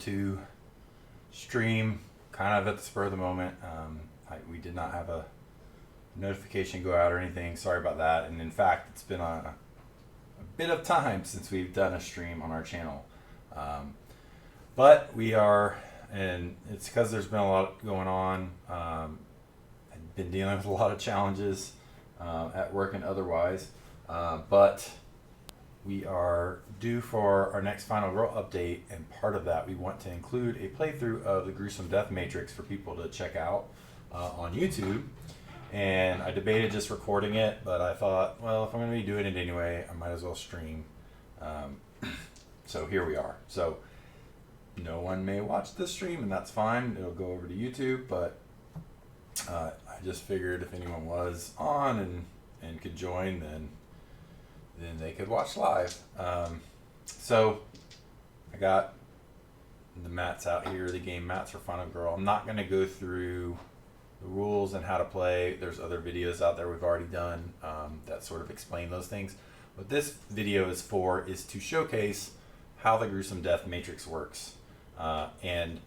to stream kind of at the spur of the moment. We did not have a notification go out or anything. Sorry about that. And in fact, it's been a bit of time since we've done a stream on our channel. But we are, and it's because there's been a lot going on. I've been dealing with a lot of challenges at work and otherwise. But we are due for our next Final Girl update, and part of that we want to include a playthrough of the Gruesome Death Matrix for people to check out on YouTube. And I debated just recording it, but I thought, well, if I'm going to be doing it anyway, I might as well stream. So here we are. So no one may watch this stream, and that's fine. It'll go over to YouTube, but I just figured if anyone was on and could join, then they could watch live. So I got the mats out here, the game mats for Final Girl. I'm not going to go through the rules and how to play. There's other videos out there we've already done that sort of explain those things. What this video is for is to showcase how the Gruesome Death Matrix works. And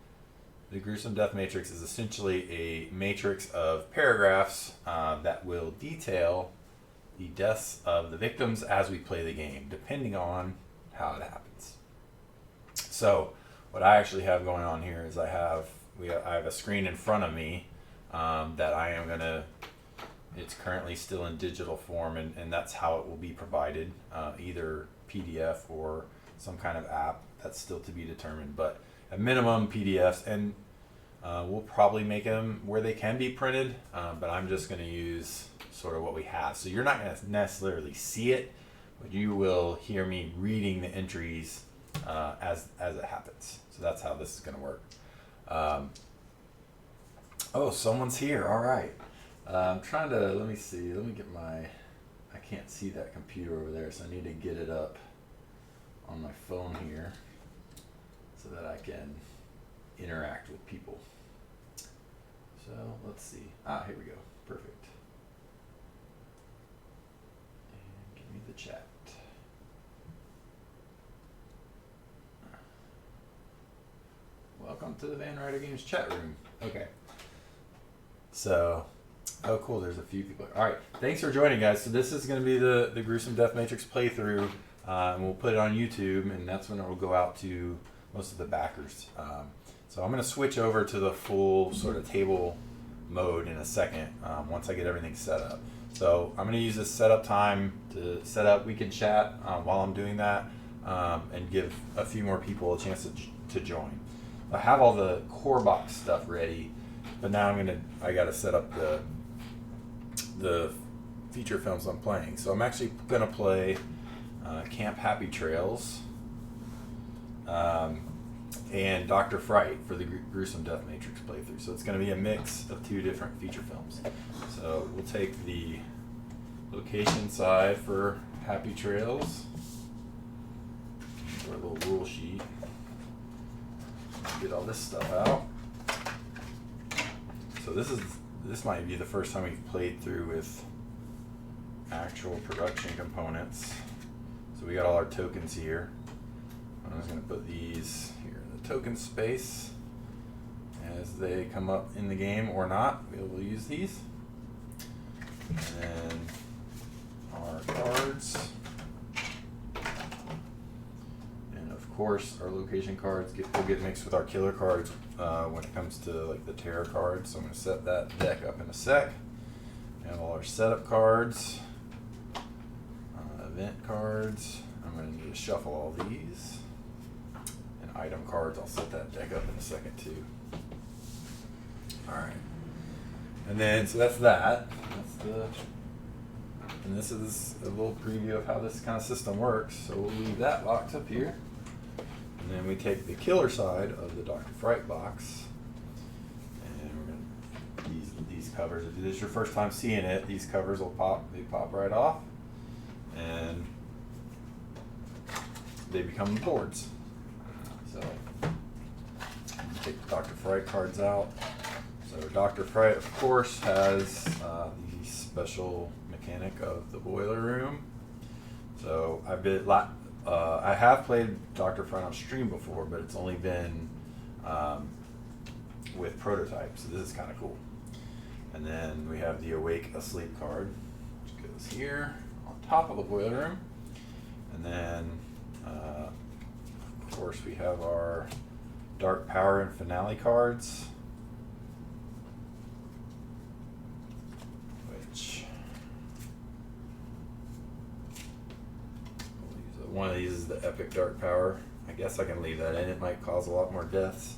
the Gruesome Death Matrix is essentially a matrix of paragraphs that will detail the deaths of the victims as we play the game, depending on how it happens. So what I actually have going on here is I have a screen in front of me that I am gonna, it's currently still in digital form, and that's how it will be provided, either PDF or some kind of app. That's still to be determined, but at minimum PDFs, and we'll probably make them where they can be printed, but I'm just going to use sort of what we have. So you're not going to necessarily see it, but you will hear me reading the entries as it happens. So that's how this is going to work. Oh, someone's here. All right. I'm trying to, let me see. Let me get I can't see that computer over there, so I need to get it up on my phone here so that I can interact with people. So let's see. Here we go. Perfect. And give me the chat. Welcome to the Van Ryder Games chat room. Okay. So, oh cool, there's a few people. All right, thanks for joining, guys. So this is going to be the Gruesome Death Matrix playthrough, and we'll put it on YouTube, and that's when it will go out to most of the backers. So I'm going to switch over to the full sort of table mode in a second once I get everything set up. So I'm going to use this setup time to set up. We can chat while I'm doing that and give a few more people a chance to join. I have all the core box stuff ready, but now I got to set up the feature films I'm playing. So I'm actually going to play Camp Happy Trails and Dr. Fright for the Gruesome Death Matrix playthrough. So it's going to be a mix of two different feature films. So we'll take the location side for Happy Trails, or a little rule sheet. Get all this stuff out. So this might be the first time we've played through with actual production components. So we got all our tokens here. I'm just going to put these here in the token space. As they come up in the game or not, we'll use these. And then our cards. And of course, our location cards will get mixed with our killer cards when it comes to like the terror cards. So I'm going to set that deck up in a sec. And all our setup cards, event cards. I'm going to need to shuffle all these. And item cards, I'll set that deck up in a second too. Alright. And then, so that's that. And this is a little preview of how this kind of system works. So we'll leave that box up here. And then we take the killer side of the Dr. Fright box. And we're going to, these covers, if this is your first time seeing it, these covers will pop right off. And they become the boards. So take the Dr. Fright cards out. So Dr. Fright, of course, has the special mechanic of the boiler room. So I have played Dr. Fright on stream before, but it's only been with prototypes. So this is kind of cool. And then we have the Awake Asleep card, which goes here on top of the boiler room. And then, of course, we have our Dark Power and Finale cards, which one of these is the Epic Dark Power. I guess I can leave that in. It might cause a lot more deaths.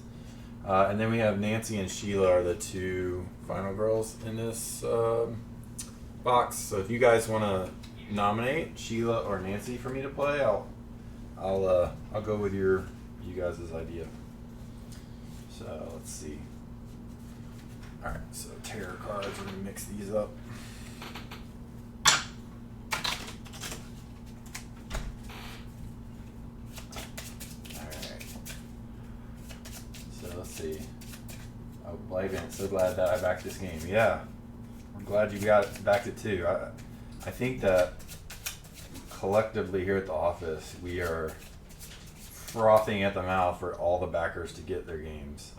And then we have Nancy and Sheila are the two final girls in this box. So if you guys want to nominate Sheila or Nancy for me to play, I'll go with you guys' idea. So let's see. All right, so tarot cards. We're gonna mix these up. Let's see. Oh, Blaven, so glad that I backed this game. Yeah, I'm glad you backed it too. I think that collectively here at the office, we are frothing at the mouth for all the backers to get their games.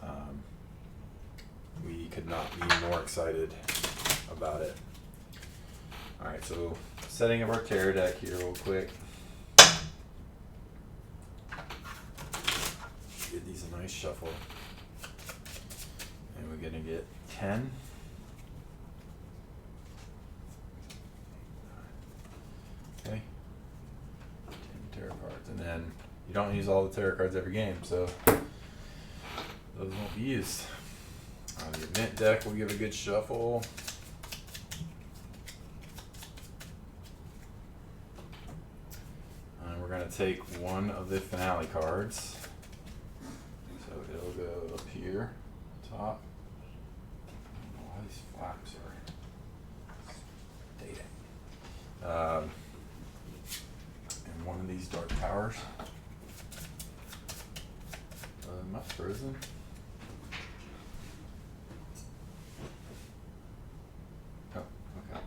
We could not be more excited about it. All right, so setting up our tarot deck here real quick. Give these a nice shuffle. And we're going to get 10. Okay. 10 tarot cards. And then you don't use all the tarot cards every game, so those won't be used. On the event deck, we'll give a good shuffle. And we're going to take one of the finale cards. So it'll go up here, top. I don't know why these flaps are dating. And one of these dark powers. Am I frozen? Oh, okay.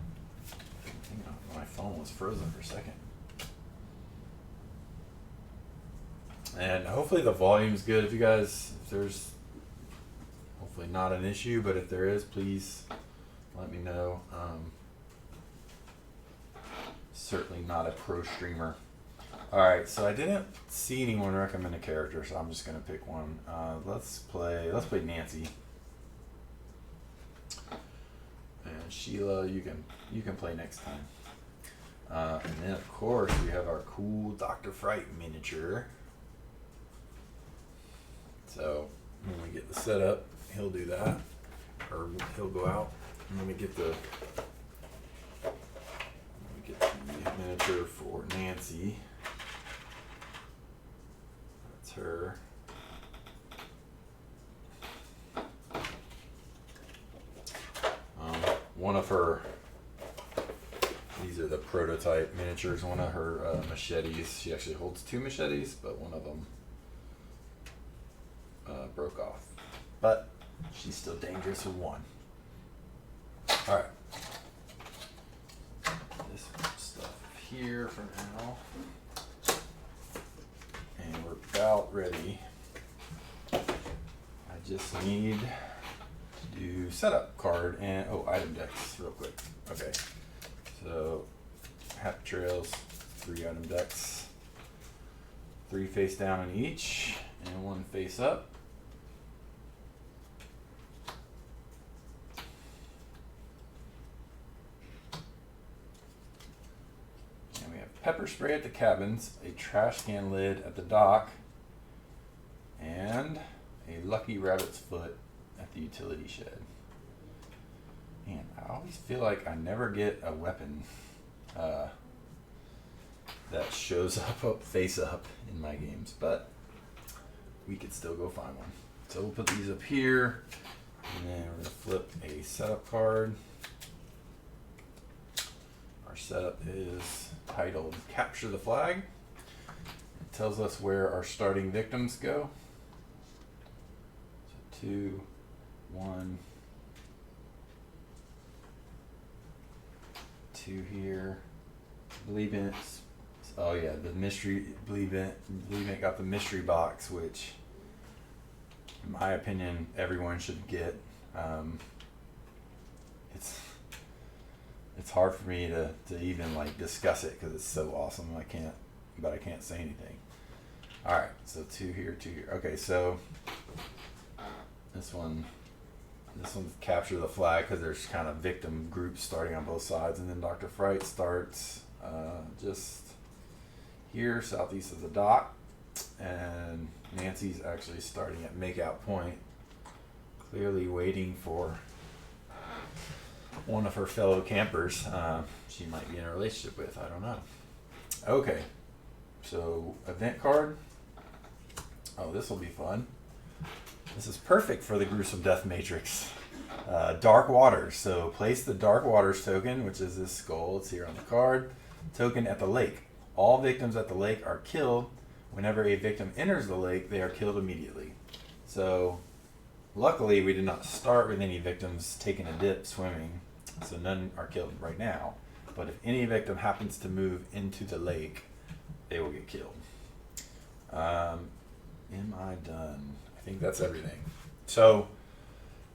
Hang on, my phone was frozen for a second. And hopefully the volume's good. If you guys, if there's hopefully not an issue, but if there is, please let me know. Certainly not a pro streamer. Alright, so I didn't see anyone recommend a character, so I'm just gonna pick one. Let's play Nancy. And Sheila, you can play next time. And then of course we have our cool Dr. Fright miniature. So when we get the setup, he'll do that, or he'll go out. And let me get the miniature for Nancy. That's her. One of her. These are the prototype miniatures. One of her machetes. She actually holds 2 machetes, but one of them broke off. But she's still dangerous with one. All right. This stuff here for now. And we're about ready. I just need to do setup card and item decks real quick. Okay. So Happy Trails, 3 item decks. 3 face down in each and 1 face up. Pepper spray at the cabins, a trash can lid at the dock, and a lucky rabbit's foot at the utility shed. Man, I always feel like I never get a weapon that shows up face up in my games, but we could still go find one. So we'll put these up here, and then we're going to flip a setup card. Our setup is titled Capture the Flag. It tells us where our starting victims go. So 2, 1, 2 here. Believe in it. Oh yeah, the mystery. Believe in it got the mystery box, which my opinion, everyone should get. It's hard for me to even like discuss it because it's so awesome. I can't say anything. All right, so 2 here, 2 here. Okay, so this one's capture the flag because there's kind of victim groups starting on both sides, and then Dr. Fright starts just here southeast of the dock, and Nancy's actually starting at makeout point, clearly waiting for one of her fellow campers she might be in a relationship with. I don't know. Okay, so event card. Oh, this will be fun. This is perfect for the Gruesome Death Matrix. Dark Waters. So place the Dark Waters token, which is this skull. It's here on the card. Token at the lake. All victims at the lake are killed. Whenever a victim enters the lake, they are killed immediately. So luckily, we did not start with any victims taking a dip swimming. So none are killed right now. But if any victim happens to move into the lake, they will get killed. Am I done? I think that's everything. So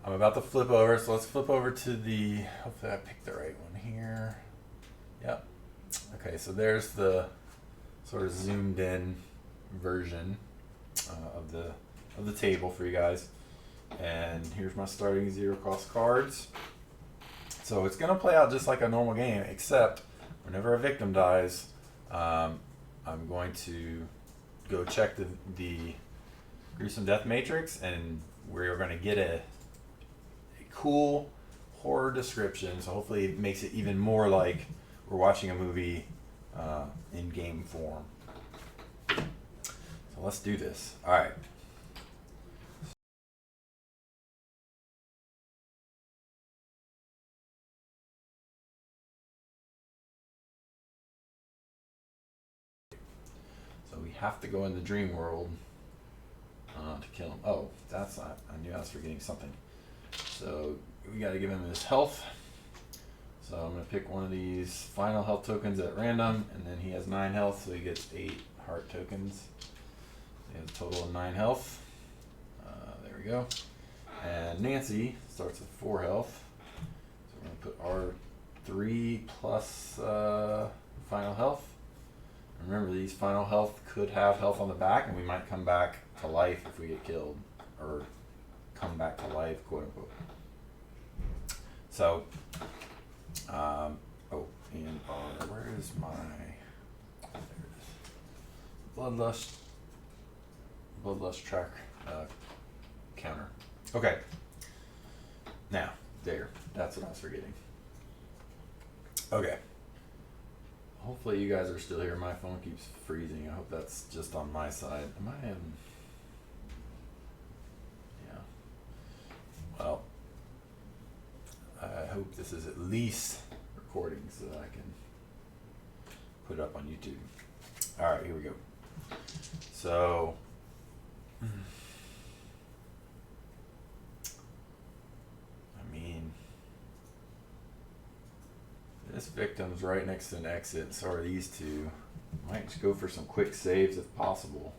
I'm about to flip over. So let's flip over to the, hopefully I picked the right one here. Yep. Okay, so there's the sort of zoomed in version of the table for you guys. And here's my starting zero cost cards. So it's going to play out just like a normal game, except whenever a victim dies, I'm going to go check the Gruesome Death Matrix, and we're going to get a cool horror description. So hopefully it makes it even more like we're watching a movie in game form. So let's do this. All right. So we have to go in the dream world to kill him. Oh, that's not. I knew I was forgetting something. So we got to give him his health. So I'm going to pick one of these final health tokens at random, and then he has 9 health, so he gets 8 heart tokens. He has a total of 9 health. There we go. And Nancy starts with 4 health. So we're going to put our 3 plus final health. Remember, these final health could have health on the back, and we might come back to life if we get killed, or come back to life, quote unquote. So, and where is my, there it is, bloodlust track counter. Okay, now, that's what I was forgetting. Okay. Hopefully you guys are still here. My phone keeps freezing. I hope that's just on my side. Am I in? Yeah. Well, I hope this is at least recording so that I can put it up on YouTube. All right, here we go. So, this victim's right next to an exit, so are these two. Might just go for some quick saves if possible.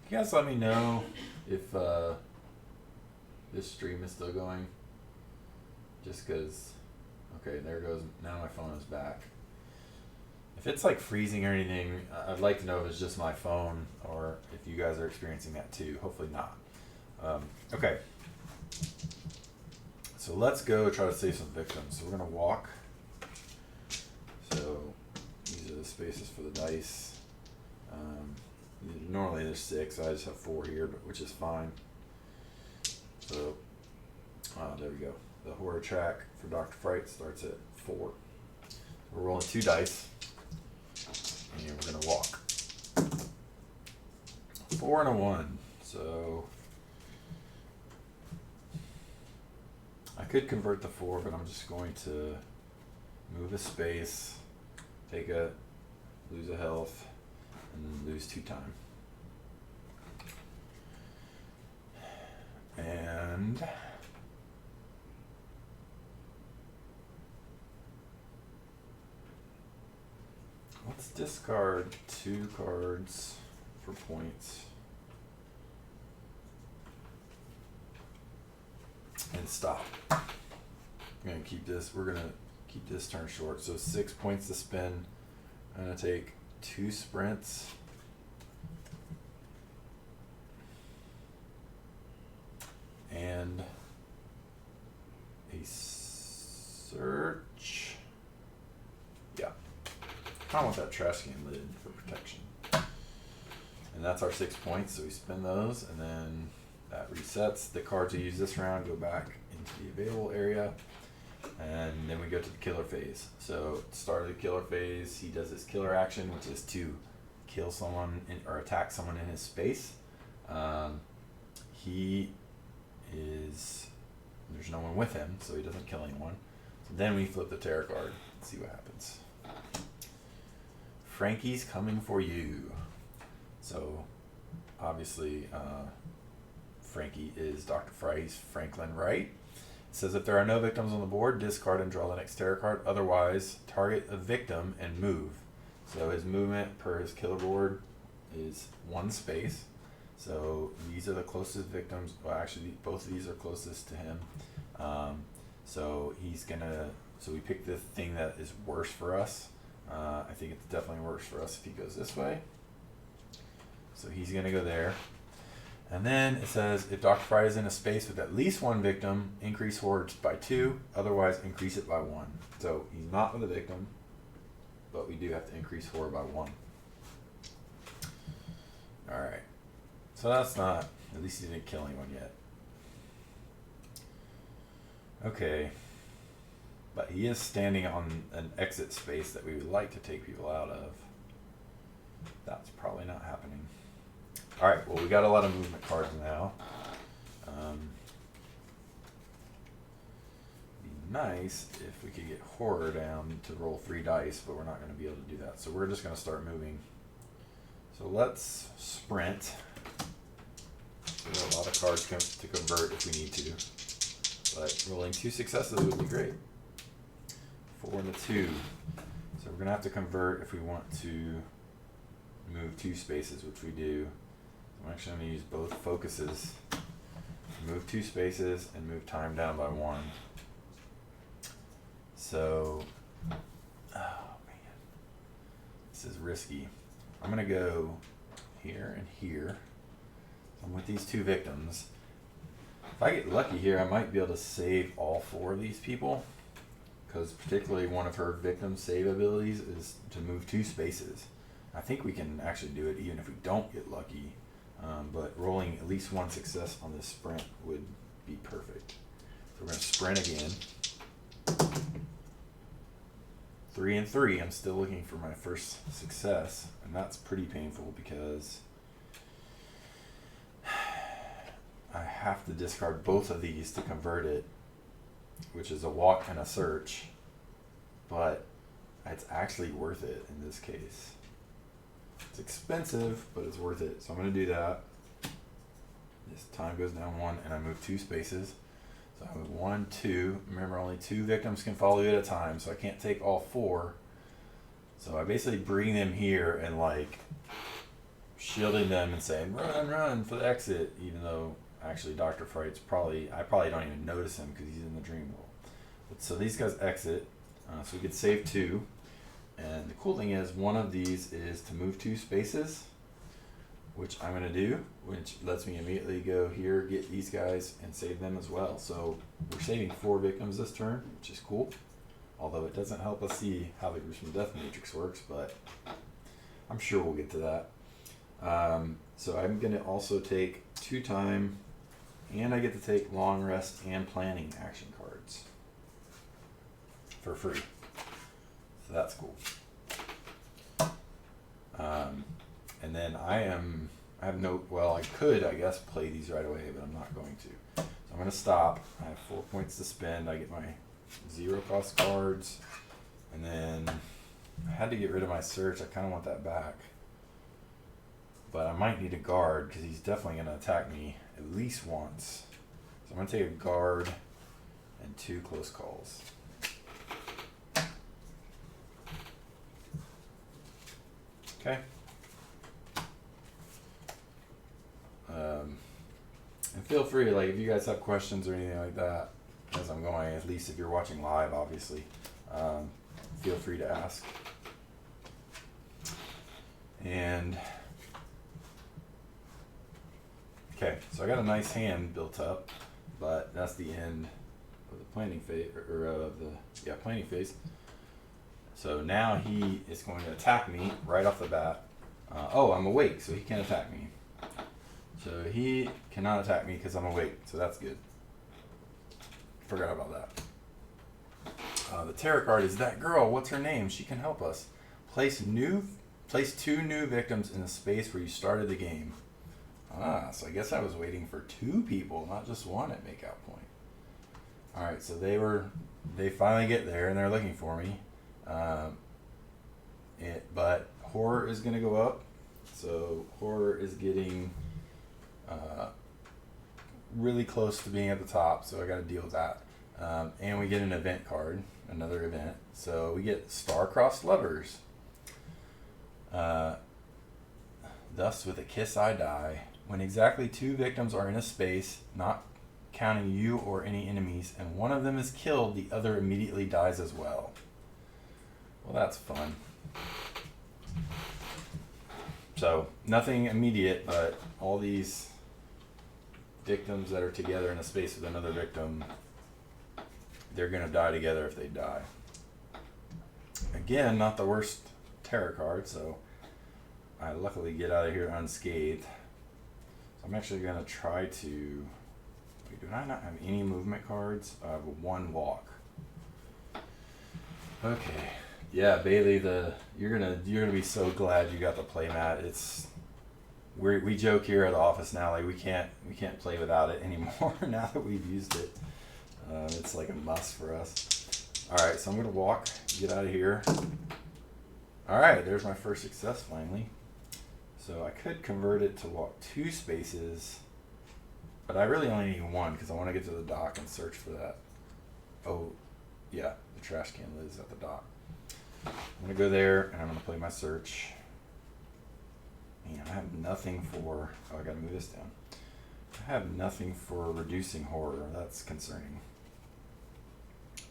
You guys let me know if this stream is still going. Just because, okay, there goes, now my phone is back. If it's like freezing or anything, I'd like to know if it's just my phone or if you guys are experiencing that too. Hopefully not. Okay. So let's go try to save some victims. So we're going to walk. So these are the spaces for the dice. Normally there's 6. I just have 4 here, which is fine. So there we go. The horror track for Dr. Fright starts at 4. We're rolling 2 dice. And we're going to walk. 4 and a 1. So I could convert the 4, but I'm just going to move a space, lose a health, and lose 2 time. And let's discard 2 cards for points. And stop. I'm gonna keep this. We're gonna keep this turn short. So 6 points to spend. I'm gonna take 2 sprints. And a search. Yeah. I want that trash can lid for protection. And that's our 6 points, so we spend those, and then that resets. The cards we use this round go back into the available area, and then we go to the killer phase. So, start of the killer phase, he does his killer action, which is to kill someone or attack someone in his space. There's no one with him, so he doesn't kill anyone. So then we flip the tarot card and see what happens. Frankie's coming for you. So, obviously, Frankie is Dr. Fry's Franklin Wright. It says if there are no victims on the board, discard and draw the next tarot card. Otherwise, target a victim and move. So his movement per his killer board is 1 space. So these are the closest victims. Well, actually, both of these are closest to him. So we pick the thing that is worse for us. I think it's definitely worse for us if he goes this way. So he's gonna go there. And then it says if Dr. Fry is in a space with at least 1 victim, increase hordes by 2, otherwise increase it by 1. So he's not with a victim, but we do have to increase horde by 1. Alright. So that's not, at least he didn't kill anyone yet. Okay. But he is standing on an exit space that we would like to take people out of. That's probably not happening. Alright, well we got a lot of movement cards now. Be nice if we could get horror down to roll 3 dice, but we're not going to be able to do that. So we're just going to start moving. So let's sprint. We have a lot of cards to convert if we need to, but rolling 2 successes would be great. 4 and a 2. So we're gonna have to convert if we want to move 2 spaces, which we do. I'm actually gonna use both focuses. Move 2 spaces and move time down by 1. So, oh man, this is risky. I'm gonna go here and here. I'm with these 2 victims. If I get lucky here, I might be able to save all 4 of these people, because particularly one of her victim save abilities is to move 2 spaces. I think we can actually do it even if we don't get lucky, but rolling at least 1 success on this sprint would be perfect. So we're going to sprint again. 3 and 3. I'm still looking for my first success, and that's pretty painful because I have to discard both of these to convert it, which is a walk and a search, but it's actually worth it in this case. It's expensive, but it's worth it. So I'm going to do that. This time goes down 1, and I move 2 spaces. So I move 1, 2. Remember, only 2 victims can follow you at a time, so I can't take all 4. So I basically bring them here and like shielding them and saying, run for the exit, even though actually Dr. Fright's I probably don't even notice him because he's in the dream world. But so these guys exit, so we could save 2. And the cool thing is one of these is to move 2 spaces, which I'm going to do, which lets me immediately go here, get these guys, and save them as well. So we're saving 4 victims this turn, which is cool. Although it doesn't help us see how the Gruesome Death Matrix works, but I'm sure we'll get to that. So I'm going to also take 2 time, and I get to take long rest and planning action cards for free. So that's cool. And then I could, I guess, play these right away, but I'm not going to. So I'm going to stop. I have 4 points to spend. I get my 0 cost cards. And then I had to get rid of my search. I kind of want that back. But I might need a guard because he's definitely going to attack me at least once. So I'm going to take a guard and 2 close calls. Okay. And feel free, like, if you guys have questions or anything like that as I'm going, at least if you're watching live, obviously, feel free to ask. And okay, so I got a nice hand built up, but that's the end of the planting phase, or of the planting phase. So now he is going to attack me right off the bat. Oh, I'm awake, so he can't attack me. So he cannot attack me because I'm awake, so that's good. Forgot about that. The tarot card is that girl. What's her name? She can help us. Place 2 new victims in the space where you started the game. So I guess I was waiting for 2 people, not just 1 at makeout point. All right, so they finally get there and they're looking for me. But horror is going to go up. So horror is getting really close to being at the top, so I got to deal with that. And we get an event card, another event. So we get star-crossed lovers. Thus, with a kiss, I die. When exactly 2 victims are in a space, not counting you or any enemies, and one of them is killed, the other immediately dies as well. Well, that's fun. So, nothing immediate, but all these victims that are together in a space with another victim, they're going to die together if they die. Again, not the worst tarot card, so I luckily get out of here unscathed. So I'm actually going to try to... Wait, do I not have any movement cards? I have 1 walk. Okay. Yeah, Bailey, you're gonna be so glad you got the playmat. We joke here at the office now, like we can't play without it anymore now that we've used it. It's like a must for us. All right, so I'm gonna walk, get out of here. All right, there's my first success finally. So I could convert it to walk 2 spaces, but I really only need 1 because I want to get to the dock and search for that. Oh, yeah, the trash can lid is at the dock. I'm going to go there and I'm going to play my search. Man, I have nothing for... Oh, I got to move this down. I have nothing for reducing horror. That's concerning.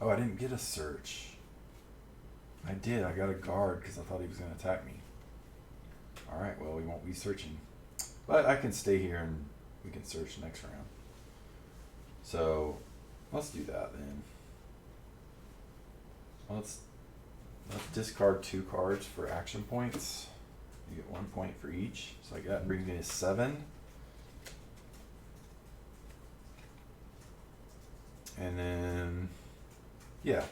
Oh, I didn't get a search. I did. I got a guard because I thought he was going to attack me. Alright, well, we won't be searching. But I can stay here and we can search next round. So, let's do that then. Let's discard 2 cards for action points. You get 1 point for each. So like that brings me to 7. And then, yeah,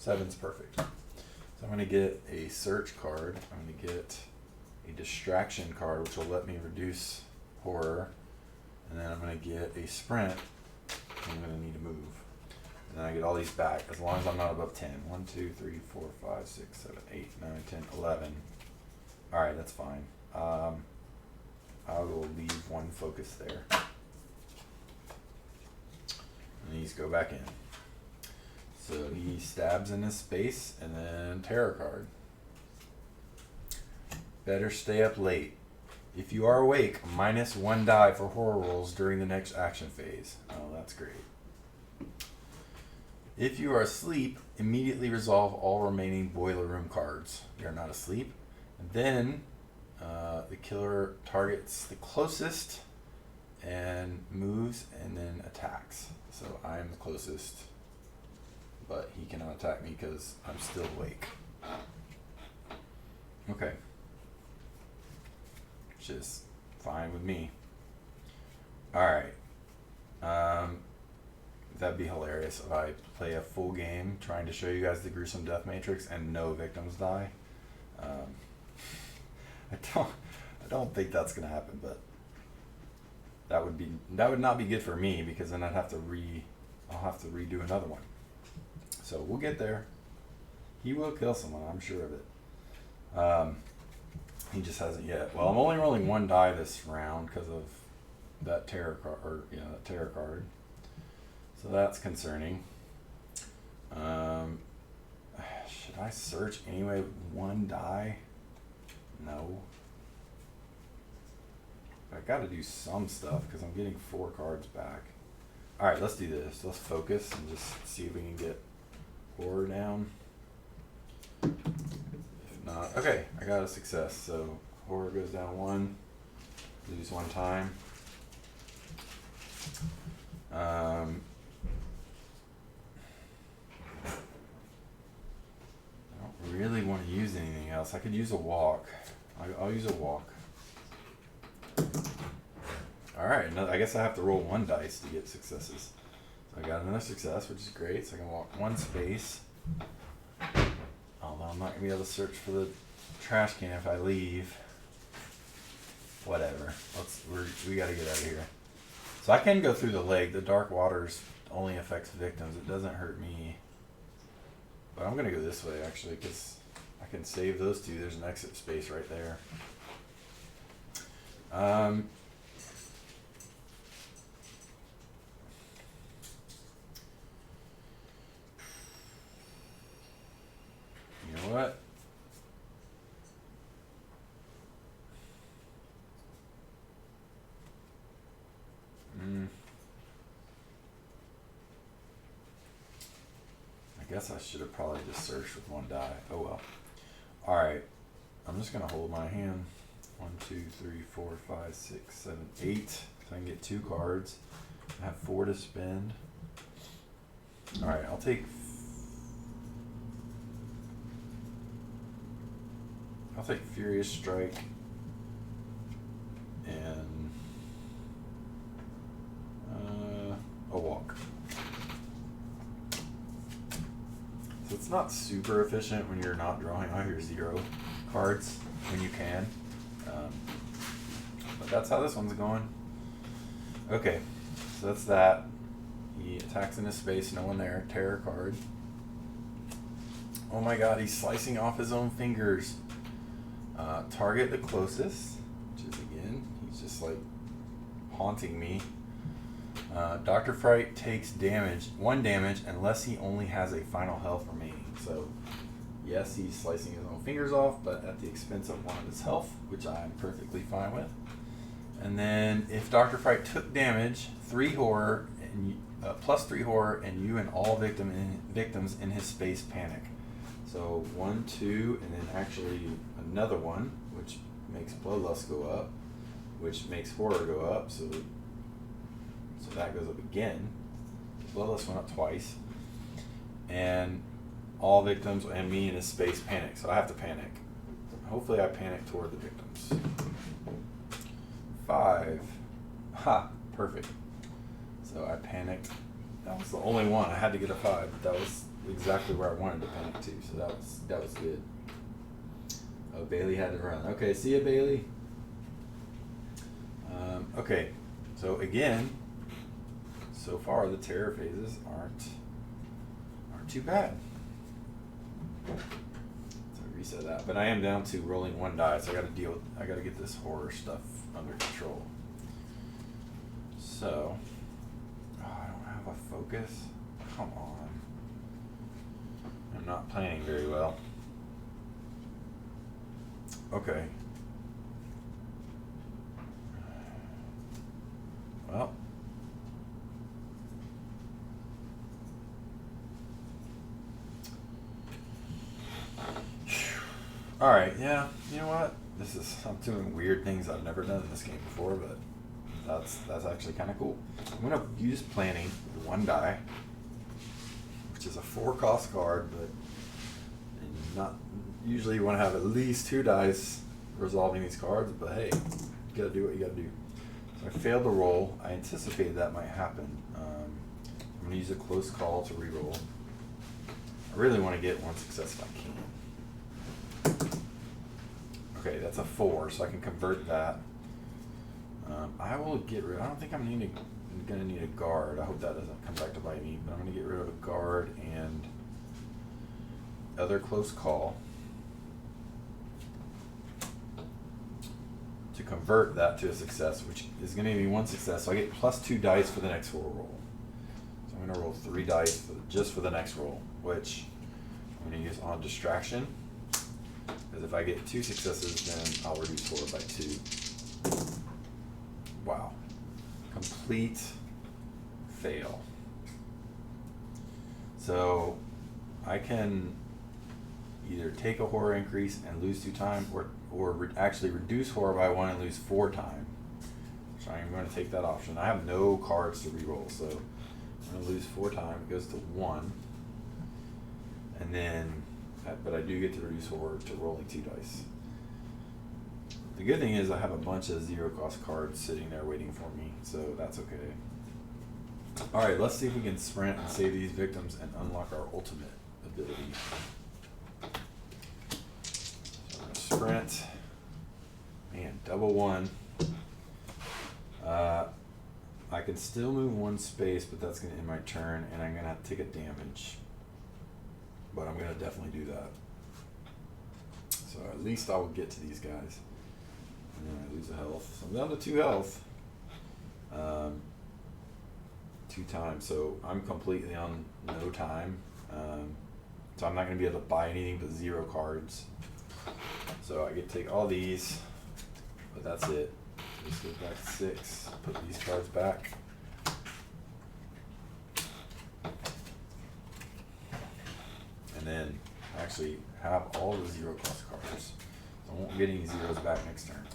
7's perfect. So I'm going to get a search card. I'm going to get a distraction card, which will let me reduce horror. And then I'm going to get a sprint. I'm going to need to move. And then I get all these back as long as I'm not above 10. 1, 2, 3, 4, 5, 6, 7, 8, 9, 10, 11. Alright, that's fine. I will leave 1 focus there. And these go back in. So he stabs in his space and then tarot card. Better stay up late. If you are awake, -1 die for horror rolls during the next action phase. Oh, that's great. If you are asleep, immediately resolve all remaining boiler room cards. You're not asleep. And then the killer targets the closest and moves and then attacks. So I'm the closest, but he cannot attack me because I'm still awake. Okay. Which is fine with me. Alright. That'd be hilarious if I play a full game trying to show you guys the gruesome death matrix and no victims die. I don't think that's gonna happen, but that would not be good for me because then I'll have to redo another one. So we'll get there. He will kill someone, I'm sure of it. He just hasn't yet. Well, I'm only rolling 1 die this round because of that tarot card. So that's concerning. Should I search anyway with 1 die? No. I gotta do some stuff because I'm getting 4 cards back. Alright, let's do this. Let's focus and just see if we can get horror down. If not, okay, I got a success. So horror goes down 1, lose 1 time. I don't really want to use anything else. I could use a walk. I'll use a walk. Alright, I guess I have to roll 1 dice to get successes. So I got another success, which is great. So I can walk 1 space. Although I'm not going to be able to search for the trash can if I leave. Whatever. We got to get out of here. So I can go through the lake. The dark waters only affects victims. It doesn't hurt me. But I'm going to go this way, actually, because I can save those 2. There's an exit space right there. You know what? I guess I should have probably just searched with 1 die. Oh well. Alright. I'm just going to hold my hand. 1, 2, 3, 4, 5, 6, 7, 8. So I can get 2 cards. I have 4 to spend. Alright, I'll take Furious Strike and a walk. So it's not super efficient when you're not drawing all your 0 cards when you can. But that's how this one's going. Okay, so that's that. He attacks in his space, no one there. Terror card. Oh my god, he's slicing off his own fingers. Target the closest, which is again, he's just like haunting me. Dr. Fright takes 1 damage unless he only has a final health remaining. So yes, he's slicing his own fingers off, but at the expense of 1 of his health, which I'm perfectly fine with. And then if Dr. Fright took damage, 3 horror and plus 3 horror, and you and all victims in his space panic. So 1, 2, and then actually another 1, which makes Bloodlust go up, which makes horror go up. So that goes up again. Bloodlust went up twice, and all victims and me in his space panic. So I have to panic. Hopefully, I panic toward the victims. 5. Ha! Perfect. So I panicked. That was the only one. I had to get a 5, but that was exactly where I wanted to panic to. So that was good. Oh, Bailey had to run. Okay, see ya, Bailey. Okay, so again, so far the terror phases aren't too bad. So reset that, but I am down to rolling 1 die, so I got to get this horror stuff under control. So, I don't have a focus. Come on, I'm not planning very well. Okay. Well. Alright, yeah, you know what? I'm doing weird things I've never done in this game before, but that's actually kind of cool. I'm going to use planning with 1 die, which is a 4 cost card, but not usually you want to have at least 2 dice resolving these cards, but hey, you got to do what you got to do. So I failed the roll. I anticipated that might happen. I'm going to use a close call to reroll. I really want to get 1 success if I can. Okay, that's a 4, so I can convert that. I will get rid. I don't think I'm gonna need a guard. I hope that doesn't come back to bite me. But I'm gonna get rid of a guard and other close call to convert that to a success, which is gonna give me 1 success. So I get plus 2 dice for the next 4 roll. So I'm gonna roll 3 dice just for the next roll, which I'm gonna use on distraction. Because if I get 2 successes, then I'll reduce horror by 2. Wow. Complete fail. So I can either take a horror increase and lose 2 time, or actually reduce horror by 1 and lose 4 time. So I'm going to take that option. I have no cards to reroll, so I'm going to lose 4 time. It goes to 1. And then, but I do get to reduce horror to rolling 2 dice. The good thing is I have a bunch of 0 cost cards sitting there waiting for me, so that's okay. Alright, let's see if we can sprint and save these victims and unlock our ultimate ability. So I'm going to sprint. Man, double 1. I can still move 1 space, but that's going to end my turn, and I'm going to have to take a damage. But I'm going to definitely do that. So at least I will get to these guys. And then I lose a health. So I'm down to 2 health. 2 times. So I'm completely on no time. So I'm not going to be able to buy anything but 0 cards. So I get to take all these. But that's it. Just go back to 6. Put these cards back. And then actually have all the 0 cost cards. I won't get any zeros back next turn.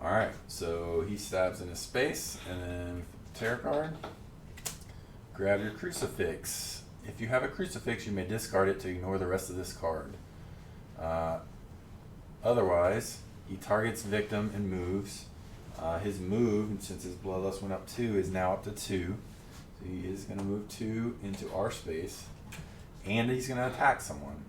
Alright, so he stabs in his space, and then tarot card. Grab your crucifix. If you have a crucifix, you may discard it to ignore the rest of this card. Otherwise, he targets victim and moves. His move, since his bloodlust went up 2, is now up to 2. So he is going to move 2 into our space. And he's going to attack someone.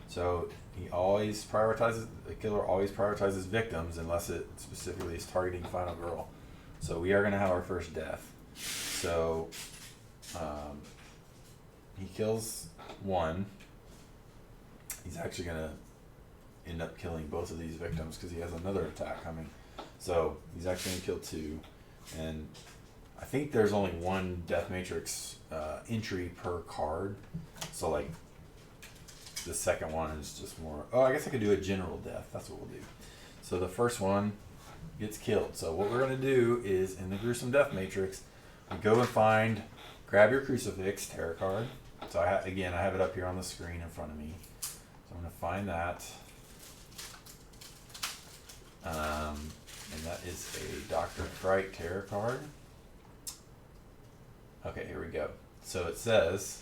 So he always prioritizes, the killer always prioritizes victims unless it specifically is targeting Final Girl. So we are going to have our first death. So he kills 1. He's actually going to end up killing both of these victims because he has another attack coming. So he's actually going to kill 2. And I think there's only 1 Death Matrix entry per card. So like the second one is just more, oh, I guess I could do a general death. That's what we'll do. So the first one gets killed. So what we're going to do is in the Gruesome Death Matrix, we go and find, grab your crucifix tarot card. So again, I have it up here on the screen in front of me. So I'm going to find that. And that is a Dr. Fright tarot card. Okay, here we go. So it says,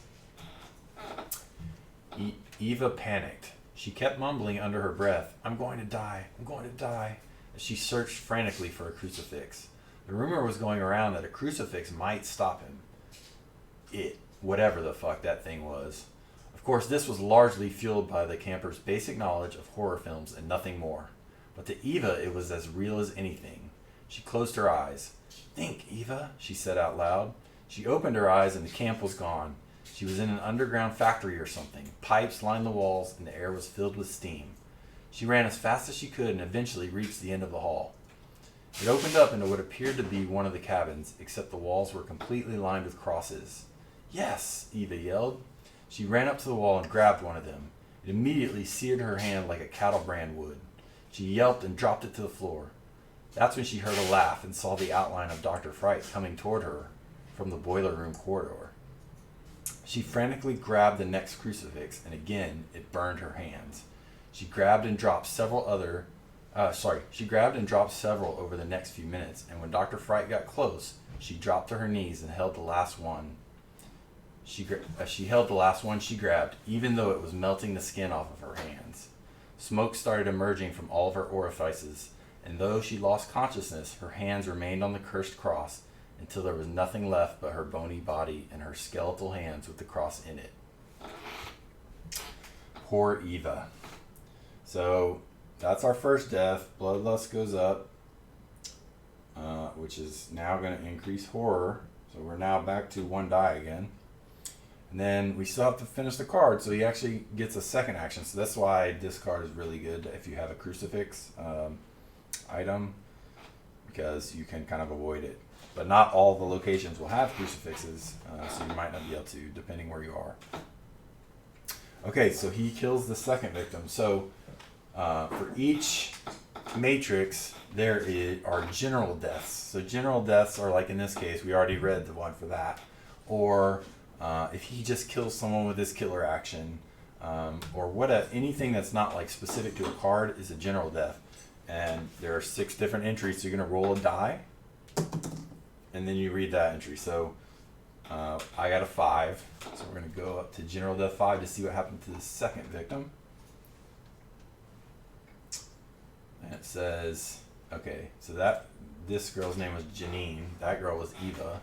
Eva panicked. She kept mumbling under her breath, "I'm going to die, I'm going to die," as she searched frantically for a crucifix. The rumor was going around that a crucifix might stop him. Whatever the fuck that thing was. Of course, this was largely fueled by the camper's basic knowledge of horror films and nothing more. But to Eva, it was as real as anything. She closed her eyes. "Think, Eva," she said out loud. She opened her eyes and the camp was gone. She was in an underground factory or something. Pipes lined the walls and the air was filled with steam. She ran as fast as she could and eventually reached the end of the hall. It opened up into what appeared to be one of the cabins, except the walls were completely lined with crosses. "Yes!" Eva yelled. She ran up to the wall and grabbed one of them. It immediately seared her hand like a cattle brand would. She yelped and dropped it to the floor. That's when she heard a laugh and saw the outline of Dr. Fright coming toward her from the boiler room corridor. She frantically grabbed the next crucifix, and again it burned her hands. She grabbed and dropped several over the next few minutes, and when Dr. Fright got close, she dropped to her knees and held the last one. She held the last one she grabbed, even though it was melting the skin off of her hands. Smoke started emerging from all of her orifices, and though she lost consciousness, her hands remained on the cursed cross until there was nothing left but her bony body and her skeletal hands with the cross in it. Poor Eva. So that's our first death. Bloodlust goes up, which is now going to increase horror. So we're now back to 1 die again. And then we still have to finish the card, so he actually gets a second action. So that's why this card is really good if you have a crucifix item, because you can kind of avoid it. But not all the locations will have crucifixes, so you might not be able to, depending where you are. Okay, so he kills the second victim. So For each matrix, are general deaths. So general deaths are like in this case, we already read the one for that. Or if he just kills someone with his killer action, or anything that's not like specific to a card is a general death. And there are 6 different entries. So you're going to roll a die, and then you read that entry. So I got a 5. So we're going to go up to general death 5 to see what happened to the second victim. And it says, okay, so this girl's name was Janine. That girl was Eva.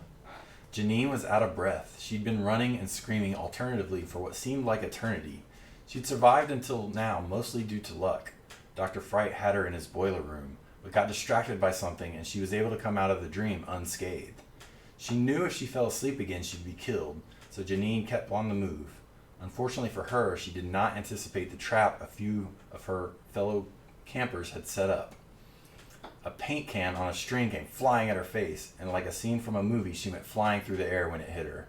Janine was out of breath. She'd been running and screaming alternatively for what seemed like eternity. She'd survived until now, mostly due to luck. Dr. Fright had her in his boiler room, but got distracted by something, and she was able to come out of the dream unscathed. She knew if she fell asleep again, she'd be killed, so Janine kept on the move. Unfortunately for her, she did not anticipate the trap a few of her fellow campers had set up. A paint can on a string came flying at her face, and like a scene from a movie, she went flying through the air when it hit her.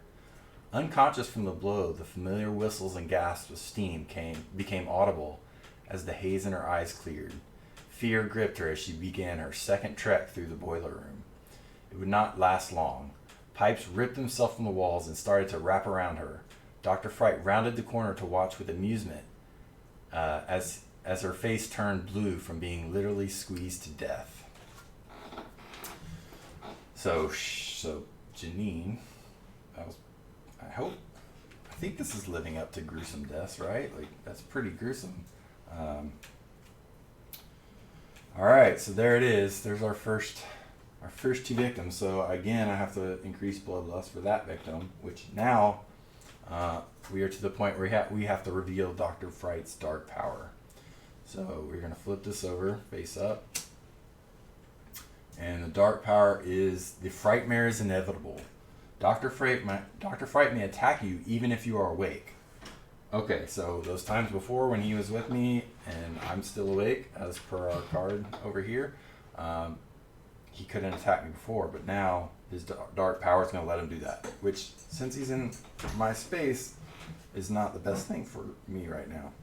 Unconscious from the blow, the familiar whistles and gasps of steam became audible as the haze in her eyes cleared. Fear gripped her as she began her second trek through the boiler room. It would not last long. Pipes ripped themselves from the walls and started to wrap around her. Dr. Fright rounded the corner to watch with amusement as her face turned blue from being literally squeezed to death. So Janine, I think this is living up to gruesome deaths, right? Like, that's pretty gruesome. All right, so there it is. There's our first 2 victims. So again, I have to increase bloodlust for that victim, which now we are to the point where we have to reveal Dr. Fright's dark power. So we're going to flip this over, face up. And the dark power is the frightmare is inevitable. Dr. Fright may attack you even if you are awake. Okay, so those times before when he was with me and I'm still awake, as per our card over here, he couldn't attack me before, but now his dark power is going to let him do that. Which, since he's in my space, is not the best thing for me right now.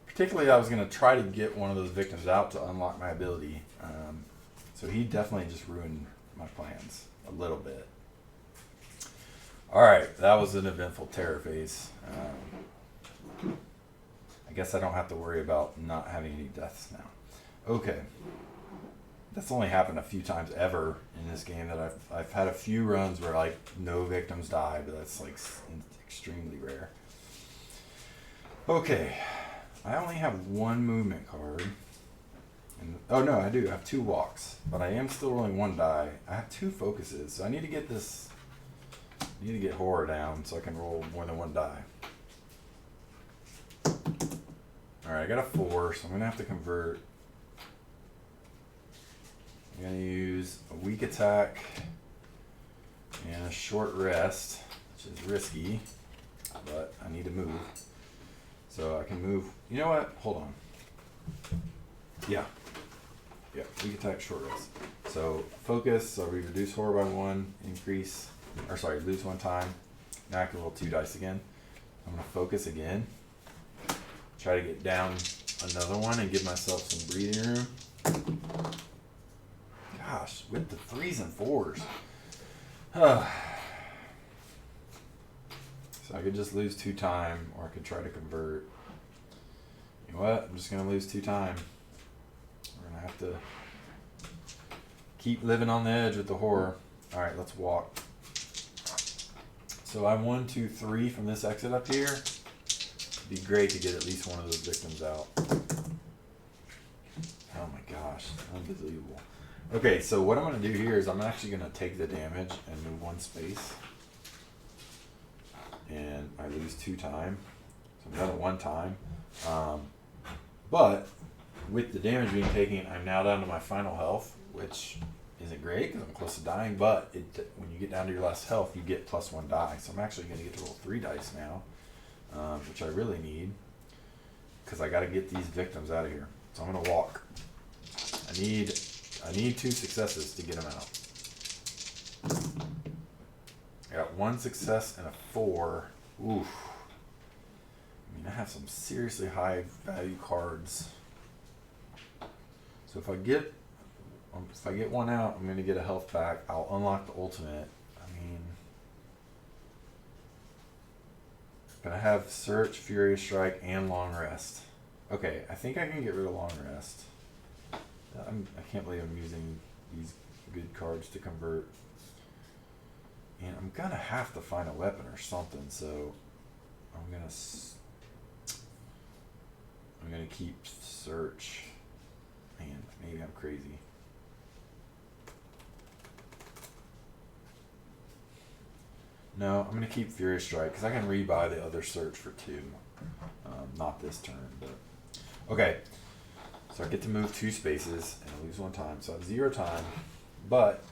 Particularly, I was going to try to get one of those victims out to unlock my ability. So he definitely just ruined my plans a little bit. Alright, that was an eventful terror phase. I guess I don't have to worry about not having any deaths now. Okay. That's only happened a few times ever in this game. That I've had a few runs where like no victims die, but that's like extremely rare. Okay. I only have 1 movement card. Oh no, I do. I have 2 walks, but I am still rolling 1 die. I have 2 focuses, so I need to get this. I need to get horror down so I can roll more than 1 die. All right, I got a 4, so I'm gonna have to convert. I'm gonna use a weak attack and a short rest, which is risky, but I need to move. So I can move. You know what? Hold on. Yeah, weak attack, short rest. So focus, so we reduce horror by 1, lose 1 time. Now I can roll 2 dice again. I'm gonna focus again. Try to get down another one and give myself some breathing room. Gosh, with the 3s and 4s. So I could just lose 2 time, or I could try to convert. You know what? I'm just gonna lose 2 time. We're gonna have to keep living on the edge with the horror. All right, let's walk. So I'm 1, 2, 3 from this exit up here. It'd be great to get at least one of those victims out. Oh my gosh, unbelievable. Okay, so what I'm going to do here is I'm actually going to take the damage and move 1 space. And I lose 2 time. So I'm down to 1 time. But with the damage being taken, I'm now down to my final health, which isn't great because I'm close to dying. But when you get down to your last health, you get +1 die. So I'm actually going to get to roll 3 dice now, which I really need because I got to get these victims out of here. So I'm going to walk. I need 2 successes to get them out. I got 1 success and a 4. Oof. I mean, I have some seriously high value cards So if I get one out, I'm gonna get a health back. I'll unlock the ultimate. I mean, gonna have Search, Furious Strike, and Long Rest. Okay, I think I can get rid of Long Rest. I can't believe I'm using these good cards to convert. And I'm gonna have to find a weapon or something, so I'm gonna keep Search. Man, maybe I'm crazy. No, I'm gonna keep Furious Strike because I can rebuy the other Search for 2. Not this turn, but okay. So I get to move 2 spaces and I lose 1 time, so I have 0 time, but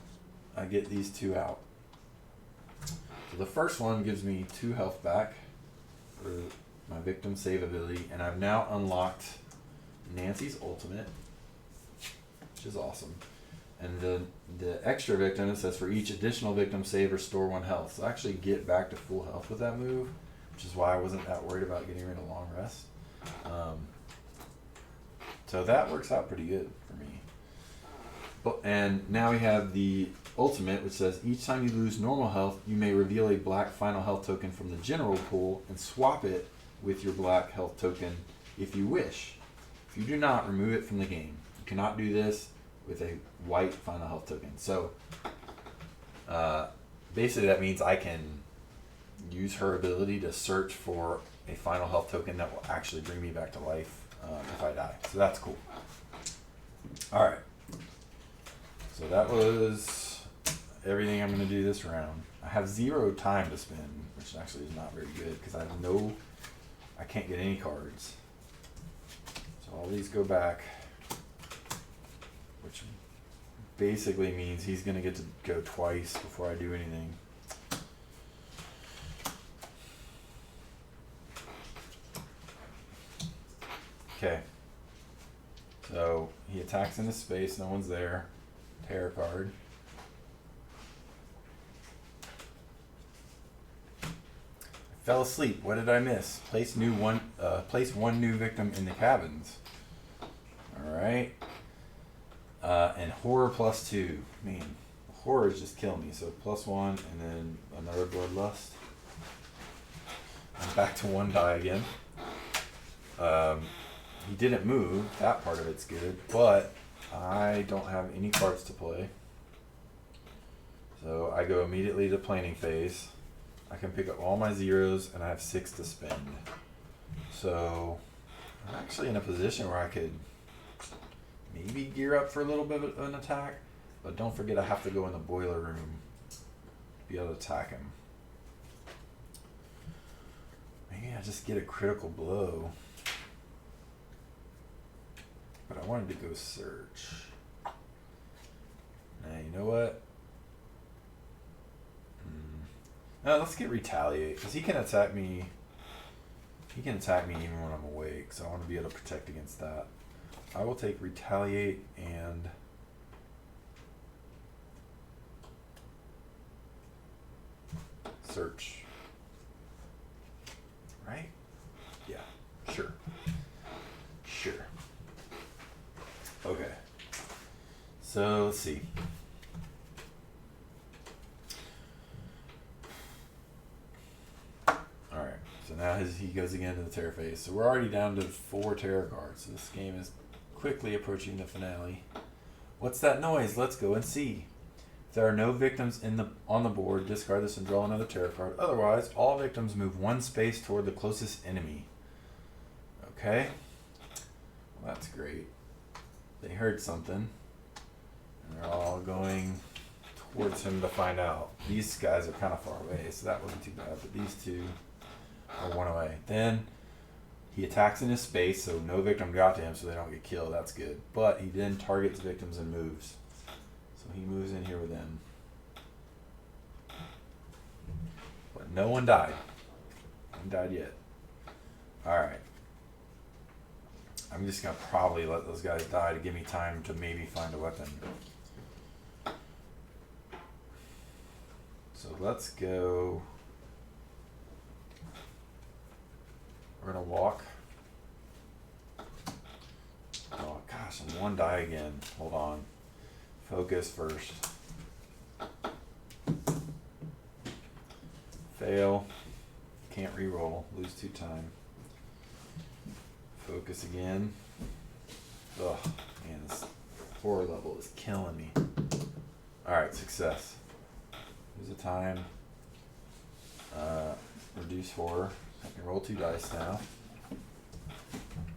I get these 2 out. So the first one gives me 2 health back for my victim save ability, and I've now unlocked Nancy's ultimate, which is awesome. And the extra victim, it says for each additional victim save, restore 1 health. So I actually get back to full health with that move, which is why I wasn't that worried about getting rid of Long Rest. So that works out pretty good for me. And now we have the ultimate, which says each time you lose normal health, you may reveal a black final health token from the general pool and swap it with your black health token if you wish. If you do not, remove it from the game. You cannot do this with a white final health token. So basically that means I can use her ability to search for a final health token that will actually bring me back to life if I die. So that's cool. Alright. So that was everything I'm going to do this round. I have 0 time to spend, which actually is not very good because I can't get any cards. So all these go back, which basically means he's going to get to go twice before I do anything. Okay. So he attacks into space, no one's there. Terror card. I fell asleep. What did I miss? Place 1 new victim in the cabins. Alright. And horror +2. Man, horrors just kill me. So +1 and then another bloodlust. I'm back to 1 die again. He didn't move. That part of it's good, but I don't have any cards to play. So I go immediately to planning phase. I can pick up all my 0s and I have 6 to spend. So I'm actually in a position where I could maybe gear up for a little bit of an attack, but don't forget I have to go in the boiler room to be able to attack him. Maybe I just get a critical blow. But I wanted to go search. Now, you know what? No, let's get retaliate, because he can attack me. He can attack me even when I'm awake, so I want to be able to protect against that. I will take retaliate and search. Right? Yeah, sure. Sure. Okay. So let's see. Alright, so now he goes again to the terror phase. So we're already down to 4 terror cards. So this game is quickly approaching the finale. What's that noise? Let's go and see. If there are no victims on the board, discard this and draw another terror card. Otherwise, all victims move 1 space toward the closest enemy. Okay. Well, that's great. They heard something. And they're all going towards him to find out. These guys are kind of far away, so that wasn't too bad. But these 2 are 1 away. Then he attacks in his space, so no victim got to him, so they don't get killed. That's good. But he then targets victims and moves. So he moves in here with them. But no one died. No one died yet. Alright. I'm just going to probably let those guys die to give me time to maybe find a weapon. So let's go. We're going to walk. Oh gosh, So one die again. Hold on. Focus first. Fail. Can't re-roll. Lose 2 time. Focus again. Ugh, man, this horror level is killing me. Alright, success. Lose a time. Reduce horror. I can roll 2 dice now.